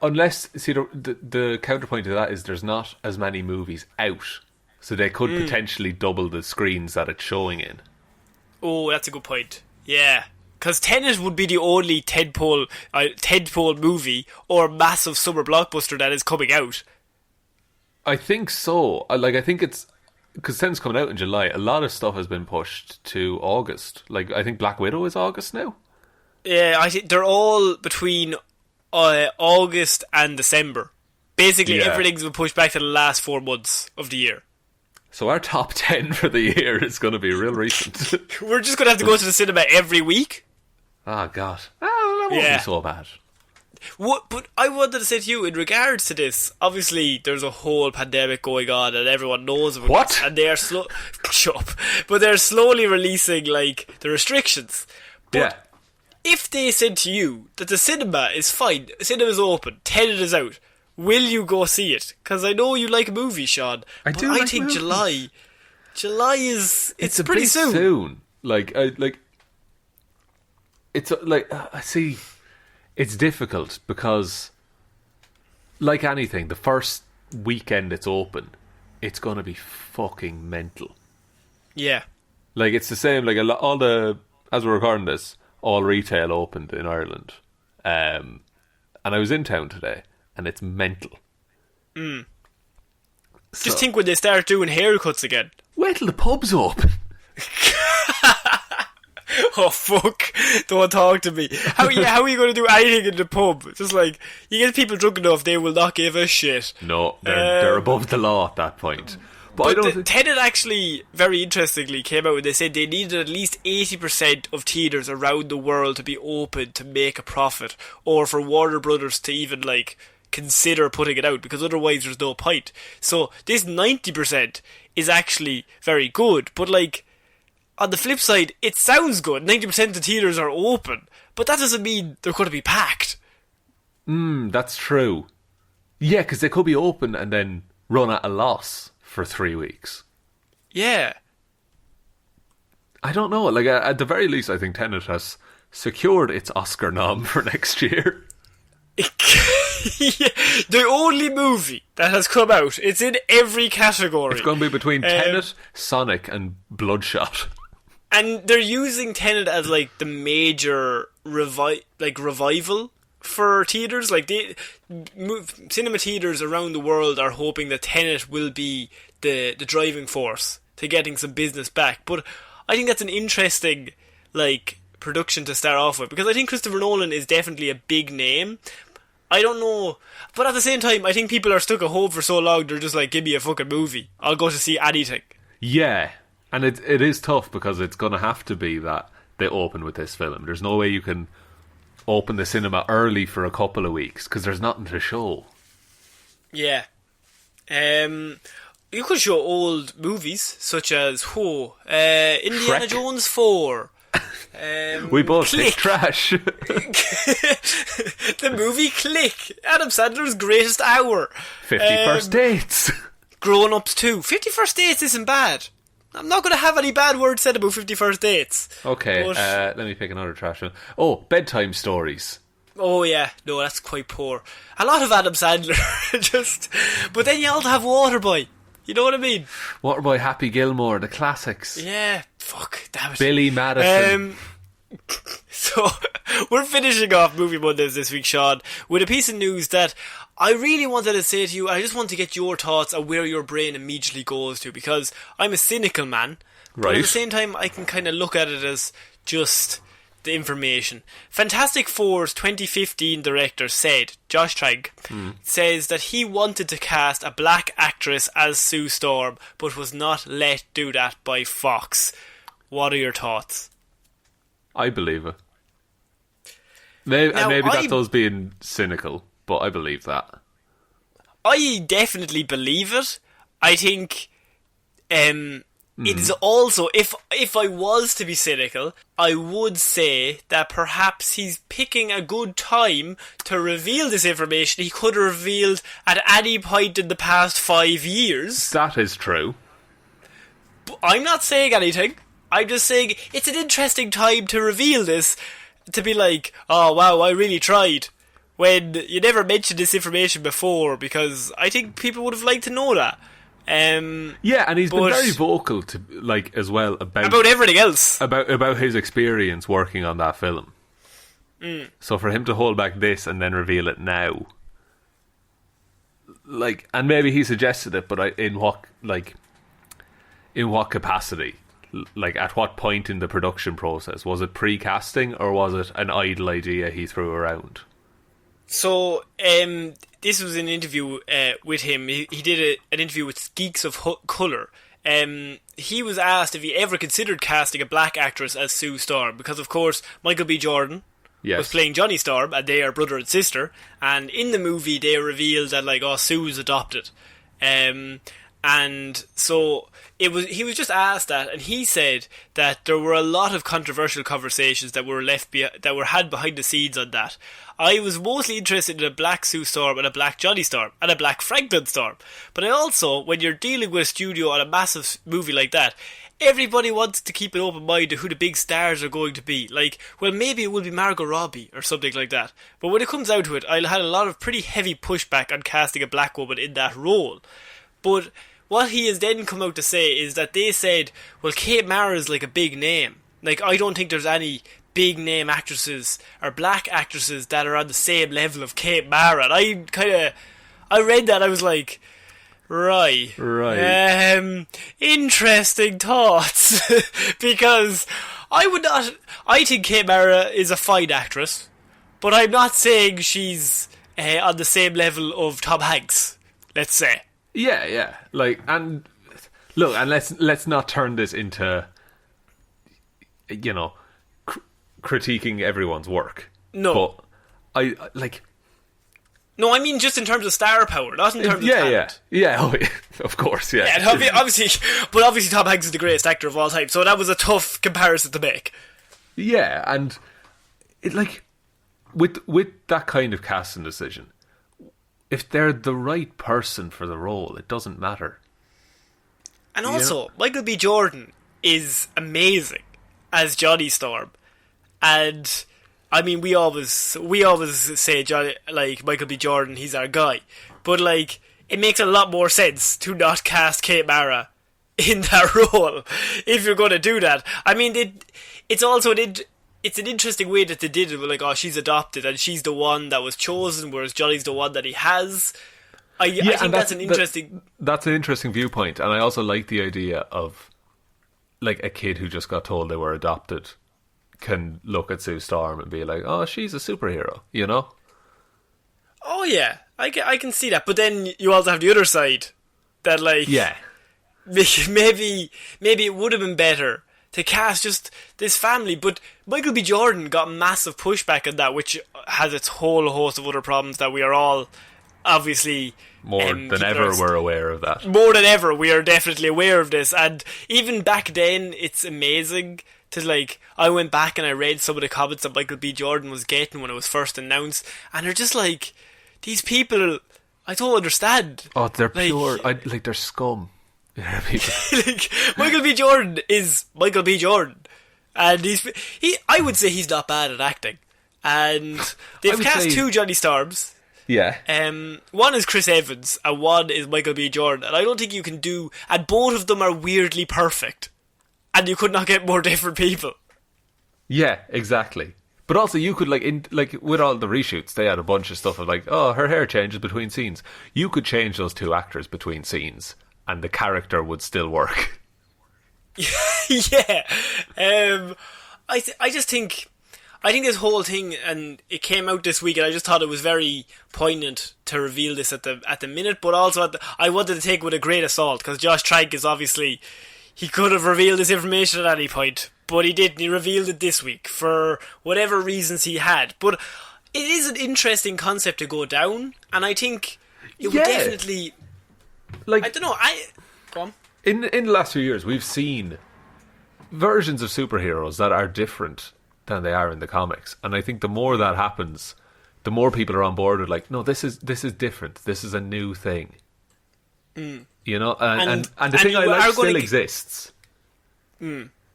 unless, see, the counterpoint to that is there's not as many movies out. So they could potentially double the screens that it's showing in. Oh, that's a good point. Yeah. Because Tenet would be the only tentpole movie or massive summer blockbuster that is coming out. I think so. I think it's... Because Tenet's coming out in July. A lot of stuff has been pushed to August. Like, I think Black Widow is August now. Yeah, I think they're all between August and December. Basically, everything's been pushed back to the last 4 months of the year. So our top 10 for the year is going to be real recent. We're just going to have to go to the cinema every week. Oh, God. That won't be so bad. But I wanted to say to you, in regards to this, obviously there's a whole pandemic going on and everyone knows about what? This, and they are shut up. But they're slowly releasing, like, the restrictions. But if they said to you that the cinema is fine, the cinema's open, Tenet is out, will you go see it? Because I know you like movies, Sean. I think movies. July is... It's a pretty bit soon. I see... It's difficult because, like anything, the first weekend it's open, it's going to be fucking mental. Yeah. Like, it's the same, like, as we're recording this, all retail opened in Ireland. And I was in town today, and it's mental. Just think when they start doing haircuts again. Wait till the pub's open. Oh fuck! Don't talk to me. How are you going to do anything in the pub? Just like you get people drunk enough, they will not give a shit. No, they're above the law at that point. But Tenet actually, very interestingly, came out and they said they needed at least 80% of theatres around the world to be open to make a profit, or for Warner Brothers to even like consider putting it out, because otherwise there's no point. So this 90% is actually very good, but like. On the flip side, it sounds good. 90% of the theatres are open, but that doesn't mean they're going to be packed. That's true. Yeah, because they could be open and then run at a loss for 3 weeks. Yeah. I don't know. Like, at the very least, I think Tenet has secured its Oscar nom for next year. The only movie that has come out, it's in every category. It's going to be between Tenet, Sonic, and Bloodshot. And they're using Tenet as like the major revival for theatres. Like cinema theatres around the world are hoping that Tenet will be the driving force to getting some business back. But I think that's an interesting like production to start off with, because I think Christopher Nolan is definitely a big name. I don't know, but at the same time, I think people are stuck at home for so long. They're just like, give me a fucking movie. I'll go to see anything. Yeah. And it is tough because it's going to have to be that they open with this film. There's no way you can open the cinema early for a couple of weeks because there's nothing to show. Yeah. You could show old movies such as Indiana Shrek. Jones 4. We both Click. think trash. The movie Click. Adam Sandler's greatest hour. 50 First Dates. Grown Ups 2. 50 First Dates isn't bad. I'm not going to have any bad words said about 50 First Dates. Okay, let me pick another trash one. Oh, Bedtime Stories. Oh yeah, no, that's quite poor. A lot of Adam Sandler, but then you also have Waterboy. You know what I mean? Waterboy, Happy Gilmore, the classics. Yeah, fuck, damn it. Billy Madison. So, we're finishing off Movie Mondays this week, Sean, with a piece of news that I really wanted to say to you. I just want to get your thoughts on where your brain immediately goes to, because I'm a cynical man, but at the same time I can kind of look at it as just the information. Fantastic Four's 2015 director said, Josh Trank, says that he wanted to cast a black actress as Sue Storm, but was not let do that by Fox. What are your thoughts? I believe it. Maybe that's us being cynical, but I believe that. I definitely believe it. I think it is also, if I was to be cynical, I would say that perhaps he's picking a good time to reveal this information he could have revealed at any point in the past 5 years. That is true. I'm not saying anything. I'm just saying it's an interesting time to reveal this, to be like, oh wow, I really tried, when you never mentioned this information before, because I think people would have liked to know that. Yeah, and he's been very vocal to, like, as well about everything else, about his experience working on that film. So for him to hold back this and then reveal it now, like, and maybe he suggested it, but in what capacity? Like, at what point in the production process? Was it pre-casting, or was it an idle idea he threw around? So, this was an interview with him. He did an interview with Geeks of Colour. He was asked if he ever considered casting a black actress as Sue Storm, because of course Michael B. Jordan was playing Johnny Storm, and they are brother and sister. And in the movie, they revealed that, like, oh, Sue's adopted. And so he was just asked that, and he said that there were a lot of controversial conversations that were had behind the scenes on that. I was mostly interested in a black Sue Storm and a black Johnny Storm and a black Franklin Storm. But I also, when you're dealing with a studio on a massive movie like that, everybody wants to keep an open mind to who the big stars are going to be. Like, well, maybe it will be Margot Robbie or something like that. But when it comes out to it, I had a lot of pretty heavy pushback on casting a black woman in that role. But what he has then come out to say is that they said, well, Kate Mara is like a big name. Like, I don't think there's any big name actresses or black actresses that are on the same level of Kate Mara. And I read that, I was like, right. Interesting thoughts. Because I think Kate Mara is a fine actress, but I'm not saying she's on the same level of Tom Hanks, let's say. Yeah. Like, and look, and let's not turn this into, you know, critiquing everyone's work. No. But I like. No, I mean just in terms of star power, not in terms of talent. Yeah, of course, yeah. Yeah, obviously Tom Hanks is the greatest actor of all time, so that was a tough comparison to make. Yeah, and it, like, with that kind of casting decision, if they're the right person for the role, it doesn't matter. And also, Michael B. Jordan is amazing as Johnny Storm, and I mean, we always say Johnny, like, Michael B. Jordan, he's our guy, but like, it makes a lot more sense to not cast Kate Mara in that role if you're going to do that. I mean, it's also it's an interesting way that they did it. Like, oh, she's adopted and she's the one that was chosen, whereas Johnny's the one that he has. I think that's an interesting. That's an interesting viewpoint, and I also like the idea of, like, a kid who just got told they were adopted can look at Sue Storm and be like, oh, she's a superhero, you know? Oh yeah, I can see that. But then you also have the other side that, like, yeah, maybe it would have been better to cast just this family. But Michael B. Jordan got massive pushback on that, which has its whole host of other problems that we are all obviously more than ever we're aware of that. More than ever, we are definitely aware of this. And even back then, it's amazing to, like, I went back and I read some of the comments that Michael B. Jordan was getting when it was first announced, and they're just like, these people, I don't understand. Oh, they're pure, they're scum. Like, Michael B. Jordan is Michael B. Jordan, and I would say he's not bad at acting. And they've cast two Johnny Storms. Yeah. One is Chris Evans and one is Michael B. Jordan, and I don't think you can do, and both of them are weirdly perfect, and you could not get more different people. Yeah, exactly. But also, you could, like with all the reshoots, they had a bunch of stuff of, like, oh, her hair changes between scenes. You could change those two actors between scenes, and the character would still work. Yeah. I just think this whole thing, and it came out this week, and I just thought it was very poignant to reveal this at the minute, but also I wanted to take it with a great assault, because Josh Trank is obviously, he could have revealed this information at any point, but he didn't. He revealed it this week for whatever reasons he had. But it is an interesting concept to go down, and I think it would definitely, like, I don't know. Go on. In the last few years, we've seen versions of superheroes that are different than they are in the comics, and I think the more that happens, the more people are on board with, like, no, this is different. This is a new thing. You know, and the thing I like still exists.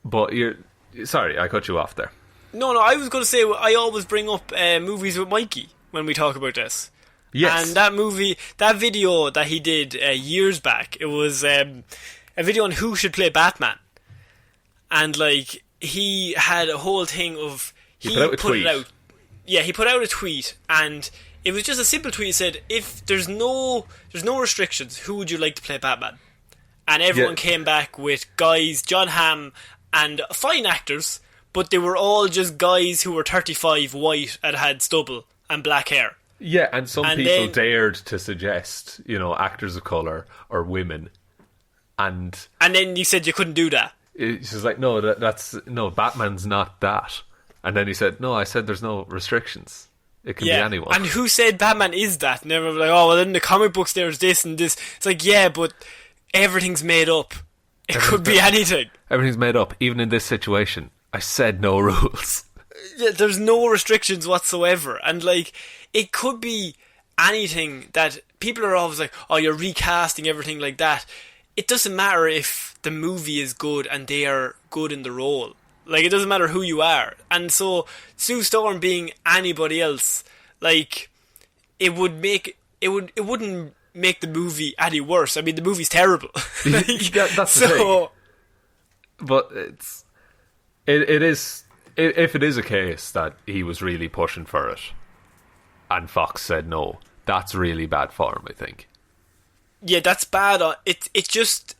But sorry, I cut you off there. No, I was going to say, I always bring up movies with Mikey when we talk about this. Yes. And that video that he did years back, it was a video on who should play Batman. And, like, he had a whole thing of... He put out a tweet. Yeah, he put out a tweet, and it was just a simple tweet. He said, if there's no restrictions, who would you like to play Batman? And everyone came back with guys, John Hamm, and fine actors, but they were all just guys who were 35, white, and had stubble and black hair. Yeah, and some people dared to suggest, actors of colour or women. And then you said you couldn't do that. She's like, no, no, Batman's not that. And then he said, no, I said there's no restrictions. It can be anyone. And who said Batman is that? And everyone was like, oh, well, in the comic books there's this and this. It's like, yeah, but everything's made up. It could be anything. Everything's made up, even in this situation. I said no rules. Yeah, there's no restrictions whatsoever. And, like, it could be anything that people are always like, oh, you're recasting everything like that. It doesn't matter if the movie is good and they are good in the role. Like, it doesn't matter who you are. And so, Sue Storm being anybody else, like, it wouldn't make the movie any worse. I mean, the movie's terrible. That's the thing. But it is, if it is a case that he was really pushing for it, and Fox said no, that's really bad for him, I think. Yeah, that's bad. It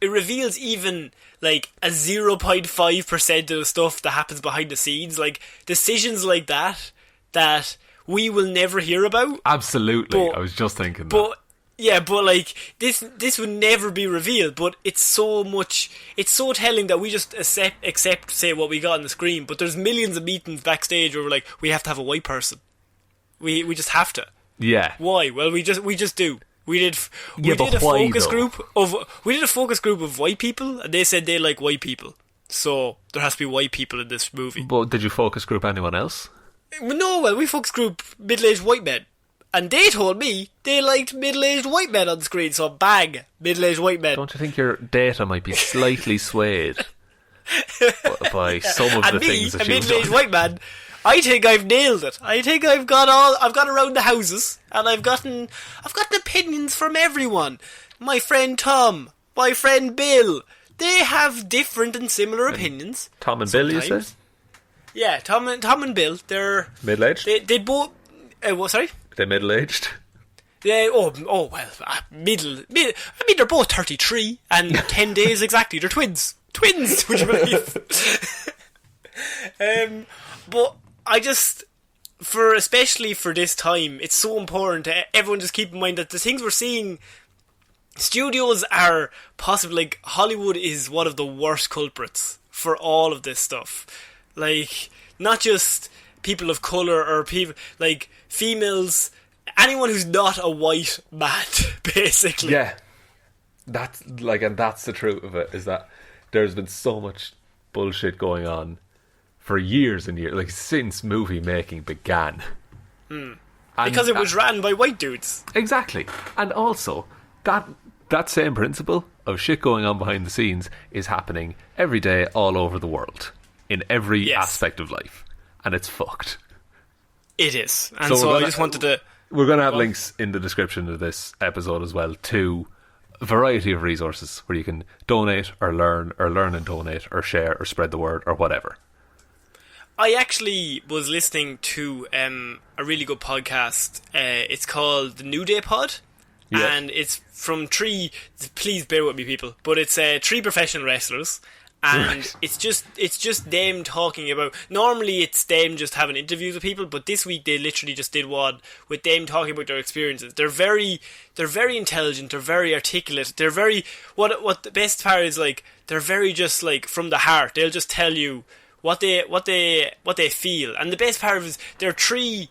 reveals even like a 0.5% of the stuff that happens behind the scenes, like decisions like that we will never hear about. Absolutely, I was just thinking that. Yeah, but like this would never be revealed. But it's so telling that we just accept say what we got on the screen. But there's millions of meetings backstage where we're like, we have to have a white person. We just have to. Yeah. Why? Well, we just do. We did a focus group of white people, and they said they like white people. So there has to be white people in this movie. But did you focus group anyone else? No, well, we focus group middle-aged white men. And they told me they liked middle-aged white men on the screen, so bang, middle-aged white men. Don't you think your data might be slightly swayed by some of the things that you've done? A middle-aged white man, I think I've nailed it. I think I've gone around the houses, and I've gotten opinions from everyone. My friend Tom, my friend Bill, they have different and similar opinions. Tom and Bill, you say? Yeah, Tom and Bill, they're middle-aged. They both. What? Sorry. They're middle-aged. Middle. I mean, they're both 33 and 10 days exactly. They're twins. Twins, would you believe? But I just, especially for this time, it's so important to everyone just keep in mind that the things we're seeing, studios are possibly, like, Hollywood is one of the worst culprits for all of this stuff. Like, not just people of colour or people, like, females, anyone who's not a white man, basically. Yeah. That's, like, and that's the truth of it, is that there's been so much bullshit going on for years and years, like since movie making began. Because it was ran by white dudes. Exactly. And also, that same principle of shit going on behind the scenes is happening every day all over the world, in every aspect of life. And it's fucked. It is. And so I just wanted to... We're going to have links in the description of this episode as well to a variety of resources where you can donate or learn and donate or share or spread the word or whatever. I actually was listening to a really good podcast. It's called The New Day Pod. Yeah. And it's from please bear with me people, but it's 3 professional wrestlers. And right. it's just them talking about, normally it's them just having interviews with people, but this week they literally just did one with them talking about their experiences. They're very intelligent, they're very articulate, they're very, what the best part is, like, they're very just like from the heart. They'll just tell you what they feel. And the best part is they're three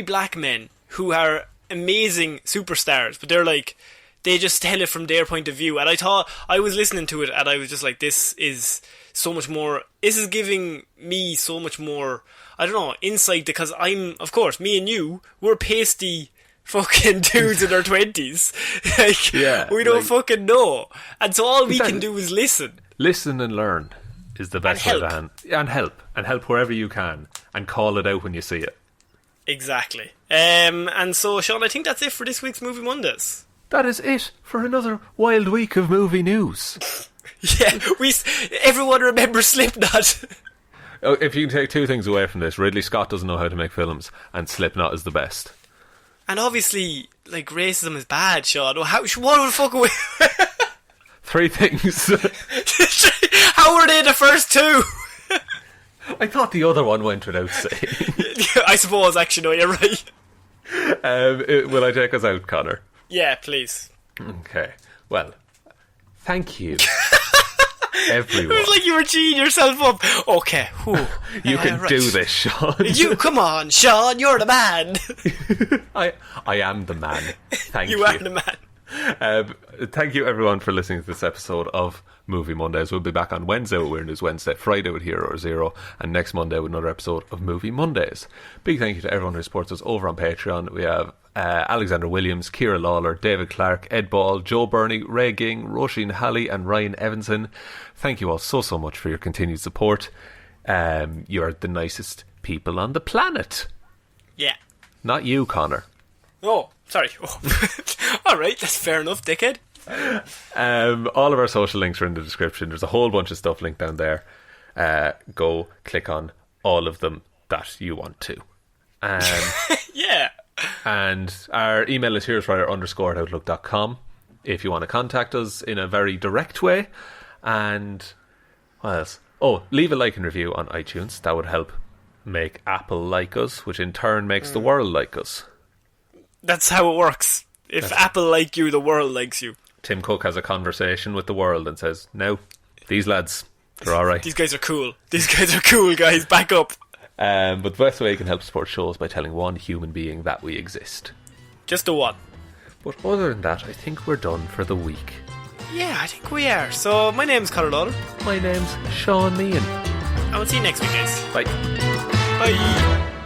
black men who are amazing superstars, but they're like, they just tell it from their point of view. And I was listening to it and I was just like, this is so much more, this is giving me so much more, I don't know, insight, because I'm, of course, me and you, we're pasty fucking dudes in our 20s. Like, we don't fucking know. And so all we can do is listen. Listen and learn is the best way to hand. And help wherever you can, and call it out when you see it. Exactly. And so, Sean, I think that's it for this week's Movie Mondays. That is it for another wild week of movie news. Yeah, everyone remembers Slipknot. Oh, if you can take two things away from this, Ridley Scott doesn't know how to make films, and Slipknot is the best. And obviously, like, racism is bad, Sean. What the fuck are we... Three things. How were they the first two? I thought the other one went without saying. I suppose, actually, no, you're right. Will I take us out, Connor? Yeah, please. Okay. Well, thank you, everyone. It was like you were cheating yourself up. Okay. You can right. do this, Sean. You, come on, Sean, you're the man. I am the man. Thank you. You are the man. Thank you everyone for listening to this episode of Movie Mondays. We'll be back on Wednesday with Weird News Wednesday, Friday with Hero or Zero, and next Monday with another episode of Movie Mondays. Big thank you to everyone who supports us over on Patreon. We have Alexander Williams, Ciara Lawler, David Clarke, Ed Ball, Joe Burney, Ray Ging, Roisin Hally and Ryan Evanson. Thank you all so much for your continued support. You're the nicest people on the planet. Yeah. Not you, Connor. Oh, sorry. Oh. Alright, that's fair enough, dickhead. All of our social links are in the description. There's a whole bunch of stuff linked down there. Go click on all of them that you want to. Yeah. And our email is heroeswriter_@outlook.com if you want to contact us in a very direct way. And what else? Oh, leave a like and review on iTunes. That would help make Apple like us, which in turn makes the world like us. That's how it works. If Apple like you, the world likes you. Tim Cook has a conversation with the world and says, "No, these lads, they're alright. These guys are cool. These guys are cool, guys. Back up." But the best way you can help support shows by telling one human being that we exist. Just the one. But other than that, I think we're done for the week. Yeah, I think we are. So, my name's Conor Lawler. My name's Sean Meehan. I will see you next week, guys. Bye. Bye.